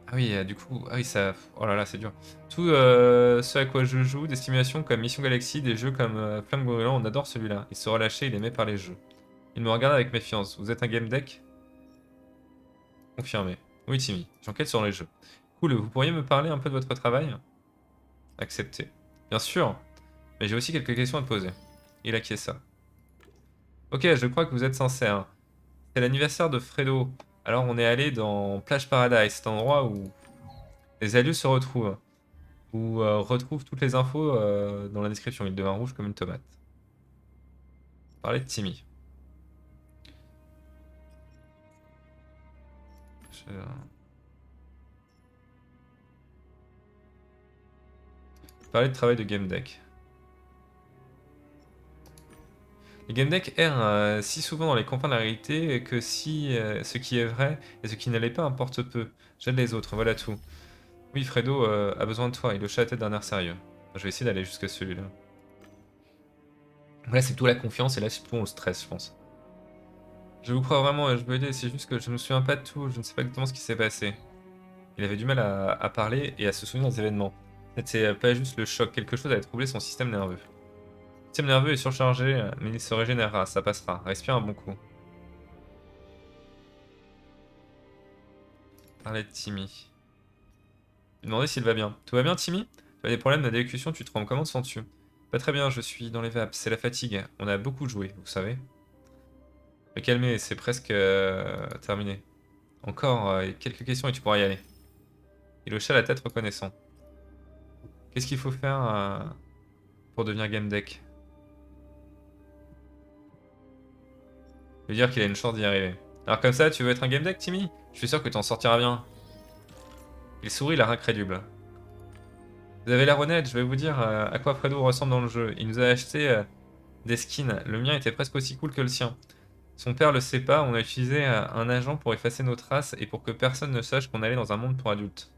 Ah oui, du coup, ah oui, ça... Oh là là, c'est dur. Tout ce à quoi je joue, des simulations comme Mission Galaxy, des jeux comme Flamme Brûlant, on adore celui-là. Il se relâchait, il aimait par les jeux. Il me regarde avec méfiance. Vous êtes un game deck? Confirmé. Oui, Timmy, j'enquête sur les jeux. Cool, vous pourriez me parler un peu de votre travail? Accepté. Bien sûr, mais j'ai aussi quelques questions à te poser. Il acquiesça. Ok, je crois que vous êtes sincère. C'est l'anniversaire de Fredo. Alors on est allé dans Plage Paradise, cet endroit où les adultes se retrouvent. Où retrouvent toutes les infos dans la description. Il devint rouge comme une tomate. Parler de Timmy. Je- Parler de travail de game deck. Les game decks errent si souvent dans les confins de la réalité que si ce qui est vrai et ce qui ne l'est pas importe peu. J'aide les autres, voilà tout. Oui, Fredo a besoin de toi, il hocha la tête d'un air sérieux. Je vais essayer d'aller jusqu'à celui-là. Là, c'est plutôt la confiance et là, c'est plutôt le stress, je pense. Je vous crois vraiment et je veux aider, c'est juste que je me souviens pas de tout, je ne sais pas exactement ce qui s'est passé. Il avait du mal à parler et à se souvenir des événements. Peut-être c'est pas juste le choc, quelque chose avait troublé son système nerveux. Le système nerveux est surchargé, mais il se régénérera, ça passera. Respire un bon coup. Parler de Timmy. Il demandait s'il va bien. Tout va bien, Timmy? Tu as des problèmes d'adécution, tu te rends comment te sens-tu? Pas très bien, je suis dans les vapes, c'est la fatigue. On a beaucoup joué, vous savez. Me calmer, c'est presque terminé. Encore quelques questions et tu pourras y aller. Il hocha la tête reconnaissant. Qu'est-ce qu'il faut faire pour devenir game deck? Je veux dire qu'il a une chance d'y arriver. Alors comme ça, tu veux être un game deck, Timmy? Je suis sûr que t'en sortiras bien. Il sourit, l'air incrédule. Vous avez l'air honnête, je vais vous dire à quoi Fredo ressemble dans le jeu. Il nous a acheté des skins. Le mien était presque aussi cool que le sien. Son père le sait pas, on a utilisé un agent pour effacer nos traces et pour que personne ne sache qu'on allait dans un monde pour adultes.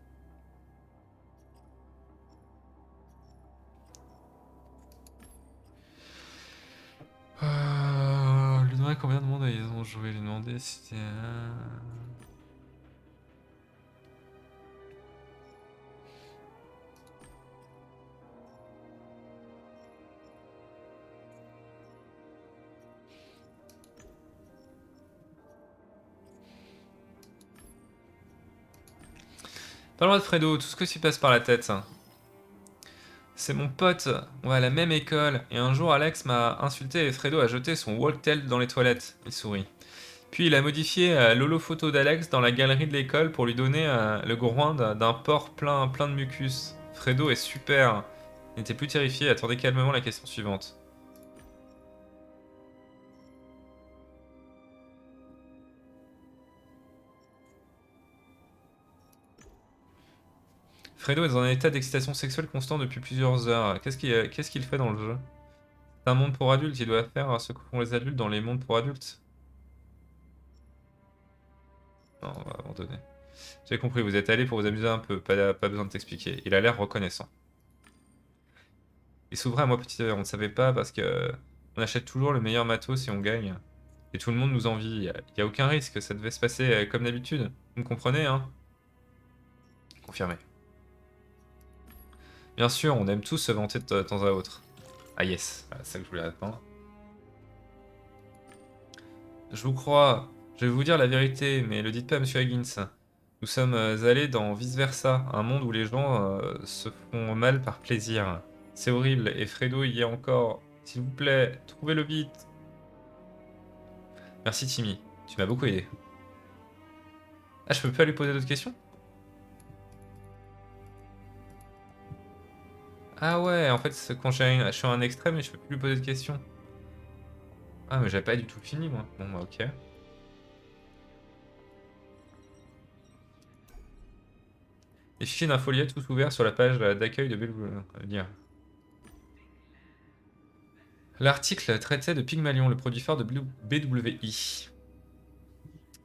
Lui demander combien de monde ils ont joué, lui demander si c'était... Parle-moi de Fredo, tout ce que s'y passe par la tête. C'est mon pote, on va à la même école, et un jour Alex m'a insulté et Fredo a jeté son walktail dans les toilettes. Il sourit. Puis il a modifié l'holo-photo d'Alex dans la galerie de l'école pour lui donner le groin d'un porc plein de mucus. Fredo est super. Il n'était plus terrifié, attendait calmement la question suivante. Fredo est dans un état d'excitation sexuelle constant depuis plusieurs heures. Qu'est-ce qu'il fait dans le jeu? C'est un monde pour adultes, il doit faire ce que font les adultes dans les mondes pour adultes. Non, on va abandonner. J'ai compris, vous êtes allé pour vous amuser un peu, pas besoin de t'expliquer. Il a l'air reconnaissant. Il s'ouvrait à moi petit à petit, on ne savait pas parce que on achète toujours le meilleur matos et on gagne. Et tout le monde nous envie, y a aucun risque, ça devait se passer comme d'habitude. Vous me comprenez, hein? Confirmé. Bien sûr, on aime tous se vanter de temps à autre. Ah yes, c'est ça que je voulais attendre. Je vous crois, je vais vous dire la vérité, mais le dites pas à Monsieur Higgins. Nous sommes allés dans Vice Versa, un monde où les gens se font mal par plaisir. C'est horrible, et Fredo y est encore. S'il vous plaît, trouvez-le vite. Merci Timmy, tu m'as beaucoup aidé. Ah, je peux pas lui poser d'autres questions? Ah ouais, en fait, quand je suis à un extrême et je peux plus lui poser de questions. Ah, mais j'avais pas du tout fini, moi. Bon, bah, ok. Les fichiers d'infoliés tous ouverts sur la page d'accueil de BWI. L'article traitait de Pygmalion, le produit phare de BWI.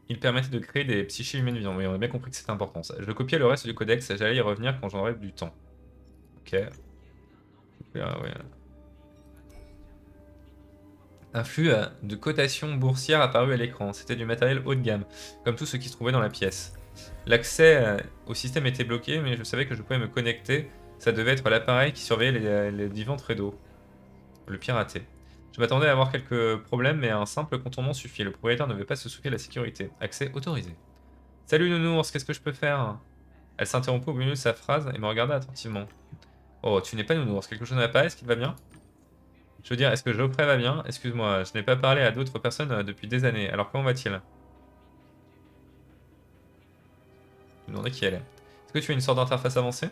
Il permettait de créer des psychés humaines vivantes. Oui, on a bien compris que c'était important ça. Je copiais le reste du codex, j'allais y revenir quand j'en aurais du temps. Ok. Ouais. Un flux de cotations boursières apparu à l'écran. C'était du matériel haut de gamme, comme tout ce qui se trouvait dans la pièce. L'accès au système était bloqué, mais je savais que je pouvais me connecter. Ça devait être l'appareil qui surveillait les divans Tredo. Le pirater. Je m'attendais à avoir quelques problèmes, mais un simple contournement suffit. Le propriétaire ne veut pas se soucier de la sécurité. Accès autorisé. Salut Nounours, qu'est-ce que je peux faire? Elle s'interrompit au milieu de sa phrase et me regarda attentivement. Oh, tu n'es pas Nounours, quelque chose ne va pas? Est-ce qu'il va bien? Je veux dire, est-ce que Geoffrey va bien? Excuse-moi, je n'ai pas parlé à d'autres personnes depuis des années. Alors comment va-t-il? Je me demandais qui elle est. Est-ce que tu as une sorte d'interface avancée?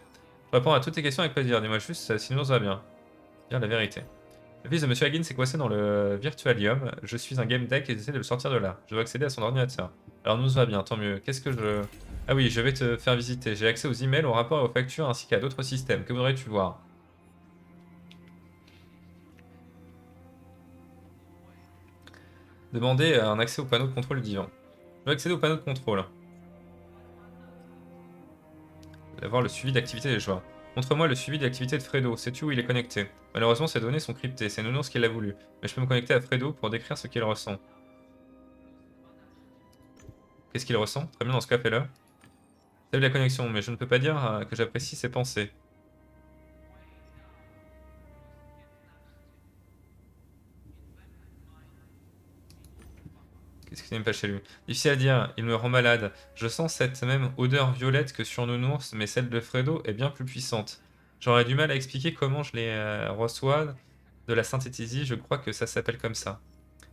Je réponds à toutes tes questions avec plaisir. Dis-moi juste si Nounours va bien. Dire la vérité. Le fils de Monsieur Higgins s'est coincé dans le Virtualium. Je suis un game deck et j'essaie de le sortir de là. Je dois accéder à son ordinateur. Alors nous va bien, tant mieux. Qu'est-ce que je... Ah oui, je vais te faire visiter. J'ai accès aux emails, aux rapports et aux factures ainsi qu'à d'autres systèmes. Que voudrais-tu voir? Demander un accès au panneau de contrôle du divan. Je veux accéder au panneau de contrôle. Avoir le suivi d'activité des joueurs. Montre-moi le suivi d'activité de Fredo. Sais-tu où il est connecté? Malheureusement, ces données sont cryptées. C'est Nounours qui l'a voulu. Mais je peux me connecter à Fredo pour décrire ce qu'il ressent. Qu'est-ce qu'il ressent? Très bien, dans ce cas, fais-le. Salut la connexion, mais je ne peux pas dire que j'apprécie ses pensées. Qu'est-ce qui n'aime pas chez lui? Difficile à dire, il me rend malade. Je sens cette même odeur violette que sur Nounours, mais celle de Fredo est bien plus puissante. J'aurais du mal à expliquer comment je les reçois de la synthétisie, je crois que ça s'appelle comme ça.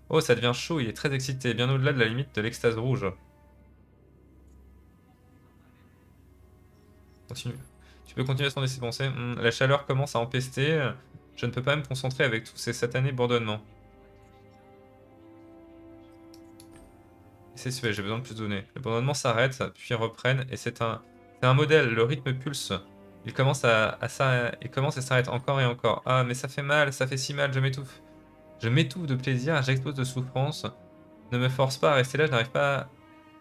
Oh, ça devient chaud, il est très excité, bien au-delà de la limite de l'extase rouge. Continue. Tu peux continuer à sonder ses pensées. La chaleur commence à empester. Je ne peux pas me concentrer avec tous ces satanés bourdonnements. C'est sujet, j'ai besoin de plus de données. Le bourdonnement s'arrête, puis reprenne, et c'est un modèle, le rythme pulse. Il commence il commence et s'arrête encore et encore. Ah, mais ça fait mal, ça fait si mal, je m'étouffe. Je m'étouffe de plaisir, j'explose de souffrance. Ne me force pas à rester là, je n'arrive pas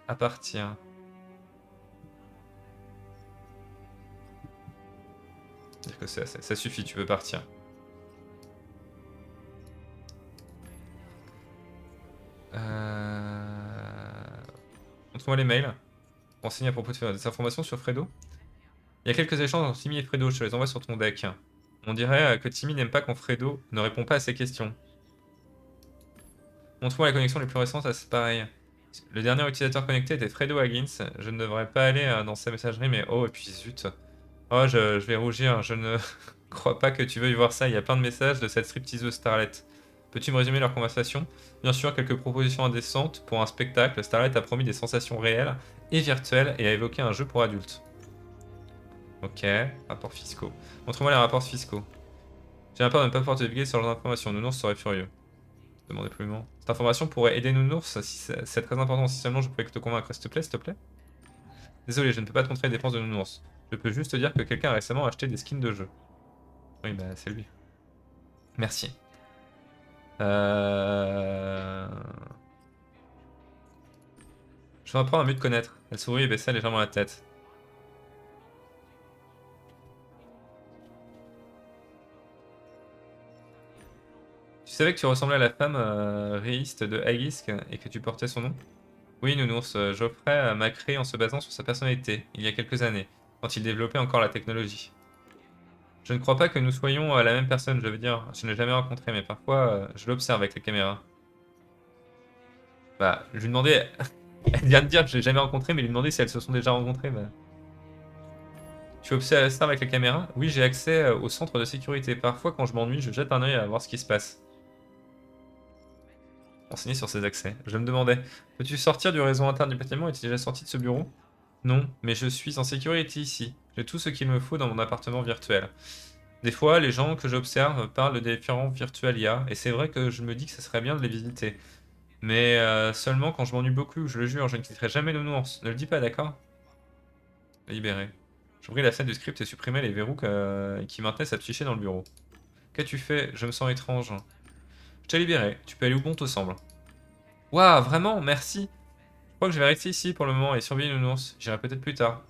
à partir. Dire que ça suffit, tu peux partir. Montre-moi les mails. Renseigner à propos de des informations sur Fredo. Il y a quelques échanges entre Timmy et Fredo, je te les envoie sur ton deck. On dirait que Timmy n'aime pas quand Fredo ne répond pas à ses questions. Montre-moi les connexions les plus récentes, c'est pareil. Le dernier utilisateur connecté était Fredo Higgins. Je ne devrais pas aller dans sa messagerie, mais oh, et puis zut. Oh, je vais rougir, je ne crois pas que tu veuilles voir ça. Il y a plein de messages de cette stripteaseuse Starlet. Peux-tu me résumer leur conversation? Bien sûr, quelques propositions indécentes pour un spectacle. Starlet a promis des sensations réelles et virtuelles et a évoqué un jeu pour adultes. Ok, rapports fiscaux. Montre-moi les rapports fiscaux. J'ai un peur de ne pas pouvoir te divulguer sur genre d'informations. Nounours serait furieux. Demandez plus loin. Cette information pourrait aider Nounours si c'est très important. Si seulement je pouvais te convaincre, s'il te plaît. Désolé, je ne peux pas te montrer les dépenses de Nounours. Je peux juste te dire que quelqu'un a récemment acheté des skins de jeu. Oui, bah c'est lui. Merci. Je vais apprendre à mieux te connaître. Elle sourit et baissa légèrement la tête. Tu savais que tu ressemblais à la femme réiste de Hagisk et que tu portais son nom? Oui, Nounours, Geoffrey m'a créé en se basant sur sa personnalité, il y a quelques années, quand il développait encore la technologie. Je ne crois pas que nous soyons la même personne, je veux dire, je ne l'ai jamais rencontré, mais parfois je l'observe avec les caméras. Bah, je lui demandais... Elle vient de dire que je l'ai jamais rencontré, mais lui demander si elles se sont déjà rencontrées, bah... Tu observes ça avec les caméras? Oui, j'ai accès au centre de sécurité. Parfois, quand je m'ennuie, je jette un œil à voir ce qui se passe. Renseigner sur ces accès. Je me demandais, peux-tu sortir du réseau interne du bâtiment? Es-tu déjà sorti de ce bureau? Non, mais je suis en sécurité ici. J'ai tout ce qu'il me faut dans mon appartement virtuel. Des fois, les gens que j'observe parlent des différents Virtualia, et c'est vrai que je me dis que ça serait bien de les visiter. Mais seulement quand je m'ennuie beaucoup, je le jure, je ne quitterai jamais Nounours. Ne le dis pas, d'accord? Libéré. J'ouvris la fenêtre du script et supprimai les verrous qui maintenaient sa psyché dans le bureau. Qu'as-tu fait? Je me sens étrange. Je t'ai libéré. Tu peux aller où bon te semble. Waouh, vraiment? Merci. Je crois que je vais rester ici pour le moment et surveiller Nounours. J'irai peut-être plus tard.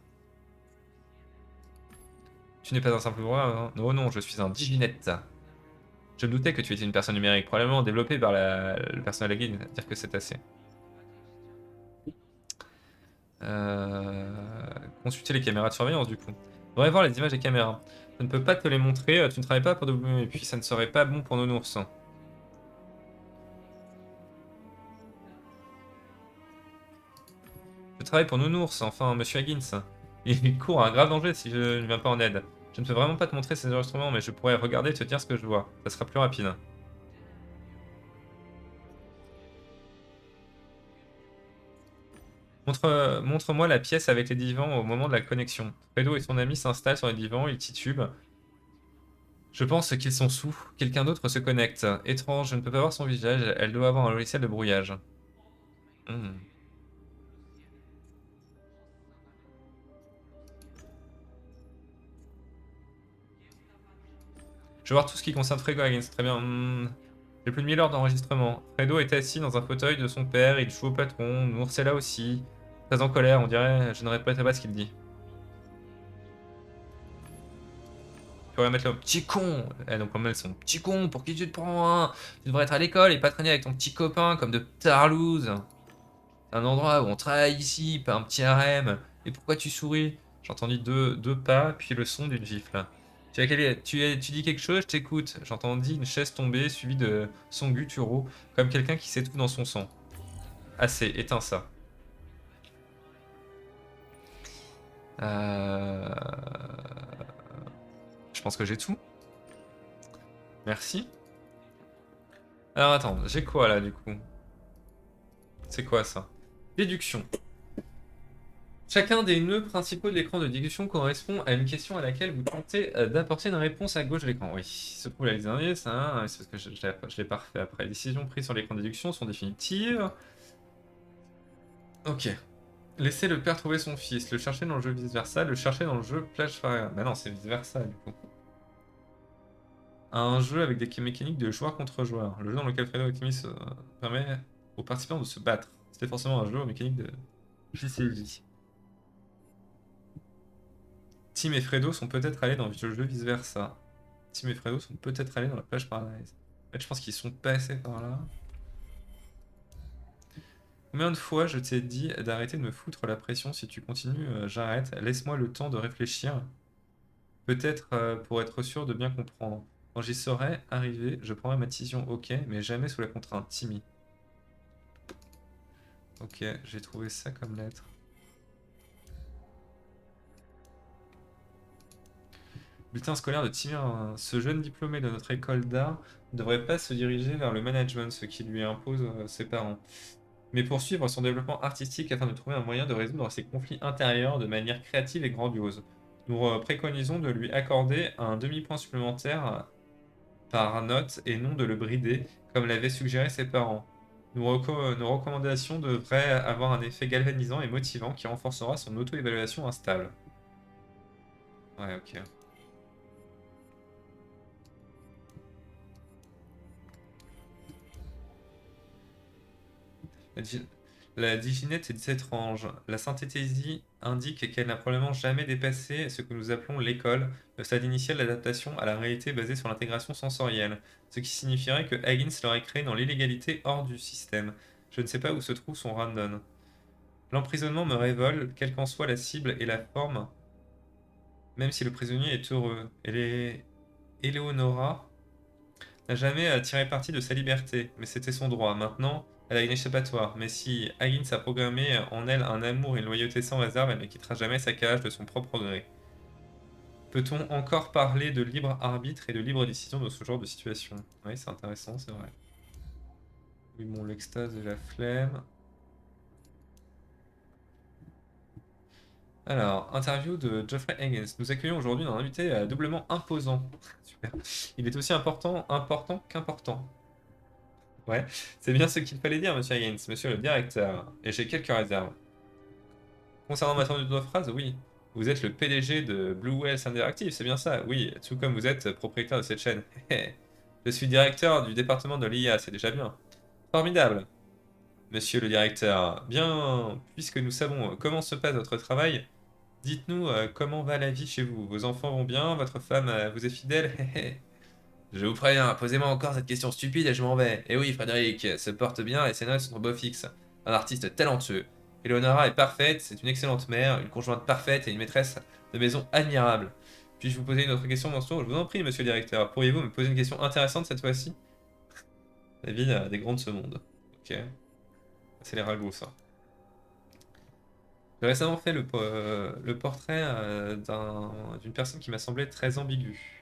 Tu n'es pas un simple roi, hein? Non, non, je suis un diginette. Je me doutais que tu étais une personne numérique, probablement développée par le personnel de guide. Dire que c'est assez. Consulter les caméras de surveillance du coup. On devrait voir les images des caméras. Je ne peux pas te les montrer, tu ne travailles pas pour W, et puis ça ne serait pas bon pour Nounours. Je travaille pour Nounours, enfin, monsieur Higgins. Il court un grave danger si je ne viens pas en aide. Je ne peux vraiment pas te montrer ces enregistrements, mais je pourrais regarder et te dire ce que je vois. Ça sera plus rapide. Montre-moi la pièce avec les divans au moment de la connexion. Fredo et son ami s'installent sur les divans, ils titubent. Je pense qu'ils sont sous. Quelqu'un d'autre se connecte. Étrange, je ne peux pas voir son visage. Elle doit avoir un logiciel de brouillage. Hmm. Je vais voir tout ce qui concerne Fredo Higgins. Très bien. J'ai plus de 1000 heures d'enregistrement. Fredo est assis dans un fauteuil de son père. Il joue au patron. Nours est là aussi. Très en colère, on dirait. Je ne répéterai pas ce qu'il dit. Tu pourrais mettre le petit con. Eh, donc, comme elles sont petit con, pour qui tu te prends, hein? Tu devrais être à l'école et pas traîner avec ton petit copain comme de tarlouse. C'est un endroit où on travaille ici, pas un petit harem. Et pourquoi tu souris? J'ai entendu deux pas, puis le son d'une gifle. Tu dis quelque chose, je t'écoute. J'ai entendu une chaise tomber, suivie de son gutturaux, comme quelqu'un qui s'étouffe dans son sang. Assez, éteins ça. Euh... Je pense que j'ai tout. Merci. Alors attends, j'ai quoi là du coup? C'est quoi ça? Déduction. Chacun des nœuds principaux de l'écran de discussion correspond à une question à laquelle vous tentez d'apporter une réponse à gauche de l'écran. Oui, se trouve les derniers, ça, hein, c'est parce que je l'ai pas refait après. Les décisions prises sur l'écran de déduction sont définitives. Ok. Laissez le père trouver son fils, le chercher dans le jeu vice-versa, le chercher dans le jeu Plage Fire. Bah non, c'est vice-versa du coup. Un jeu avec des mécaniques de joueur contre joueur. Le jeu dans lequel Fredo Optimus permet aux participants de se battre. C'était forcément un jeu aux mécaniques de JCJ. Tim et Fredo sont peut-être allés dans le jeu vice-versa. Tim et Fredo sont peut-être allés dans la plage Paradise. En fait, je pense qu'ils sont passés par là. Combien de fois je t'ai dit d'arrêter de me foutre la pression? Si tu continues, j'arrête. Laisse-moi le temps de réfléchir. Peut-être pour être sûr de bien comprendre. Quand j'y serai arrivé, je prendrai ma décision, ok, mais jamais sous la contrainte. Timmy. Ok, j'ai trouvé ça comme lettre. Bulletin scolaire de Timmy. Ce jeune diplômé de notre école d'art ne devrait pas se diriger vers le management, ce qui lui impose ses parents, mais poursuivre son développement artistique afin de trouver un moyen de résoudre ses conflits intérieurs de manière créative et grandiose. Nous préconisons de lui accorder un demi-point supplémentaire par note et non de le brider, comme l'avaient suggéré ses parents. Nos recommandations devraient avoir un effet galvanisant et motivant qui renforcera son auto-évaluation instable. Ouais, ok. La diginette est étrange. La synthétésie indique qu'elle n'a probablement jamais dépassé ce que nous appelons l'école, le stade initial d'adaptation à la réalité basée sur l'intégration sensorielle, ce qui signifierait que Higgins l'aurait créé dans l'illégalité hors du système. Je ne sais pas où se trouve son random. L'emprisonnement me révole, quelle qu'en soit la cible et la forme, même si le prisonnier est heureux. Eleonora n'a jamais tiré parti de sa liberté, mais c'était son droit. Maintenant, elle a une échappatoire, mais si Higgins a programmé en elle un amour et une loyauté sans réserve, elle ne quittera jamais sa cage de son propre gré. Peut-on encore parler de libre arbitre et de libre décision dans ce genre de situation? Oui, c'est intéressant, c'est vrai. Oui, bon, l'extase et la flemme. Alors, interview de Geoffrey Higgins. Nous accueillons aujourd'hui un invité doublement imposant. Super. Il est aussi important qu'important. Ouais, c'est bien ce qu'il fallait dire, monsieur Higgins, monsieur le directeur. Et j'ai quelques réserves. Concernant ma tournure de phrase, oui. Vous êtes le PDG de Blue Whales Interactive, c'est bien ça? Oui, tout comme vous êtes propriétaire de cette chaîne. Je suis directeur du département de l'IA, c'est déjà bien. Formidable. Monsieur le directeur, bien, puisque nous savons comment se passe votre travail, dites-nous comment va la vie chez vous. Vos enfants vont bien? Votre femme vous est fidèle? Je vous préviens, posez-moi encore cette question stupide et je m'en vais. Et oui, Frédéric se porte bien et ses notes sont beau fixe. Un artiste talentueux. Eleonora est parfaite, c'est une excellente mère, une conjointe parfaite et une maîtresse de maison admirable. Puis-je vous poser une autre question, Monstro? Je vous en prie, monsieur le directeur. Pourriez-vous me poser une question intéressante cette fois-ci? La vie des grands de ce monde. Ok. C'est les ragots, ça. J'ai récemment fait le portrait d'une personne qui m'a semblé très ambiguë.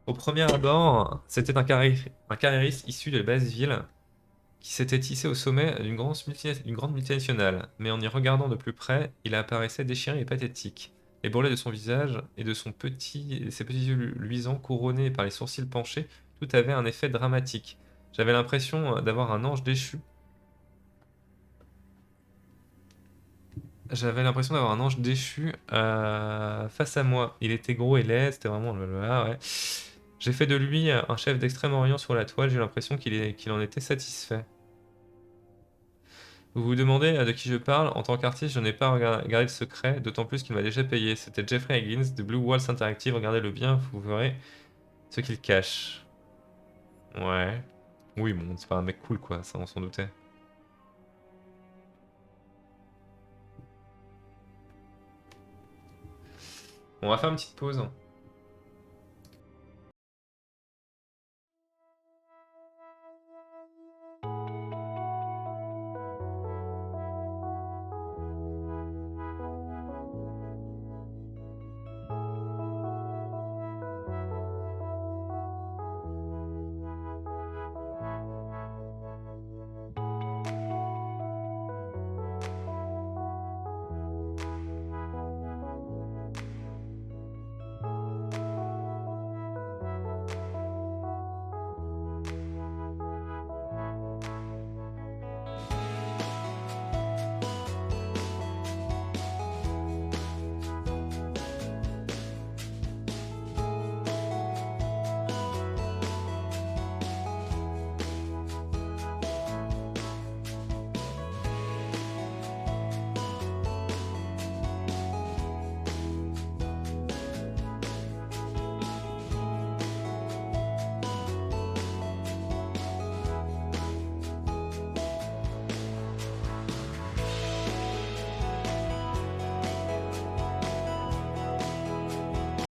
Au premier abord, c'était un carriériste issu de Basseville qui s'était hissé au sommet d'une grande multinationale, mais en y regardant de plus près, il apparaissait déchiré et pathétique. Les bourrelets de son visage et de ses petits yeux luisants couronnés par les sourcils penchés, tout avait un effet dramatique. J'avais l'impression d'avoir un ange déchu. Face à moi. Il était gros et laid, c'était vraiment ouais. J'ai fait de lui un chef d'Extrême-Orient sur la toile, j'ai l'impression qu'il en était satisfait. Vous vous demandez de qui je parle? En tant qu'artiste, je n'ai pas gardé le secret, d'autant plus qu'il m'a déjà payé. C'était Jeffrey Higgins de Blue Walls Interactive, regardez-le bien, vous verrez ce qu'il cache. Ouais. Oui, bon, c'est pas un mec cool quoi, ça on s'en doutait. On va faire une petite pause.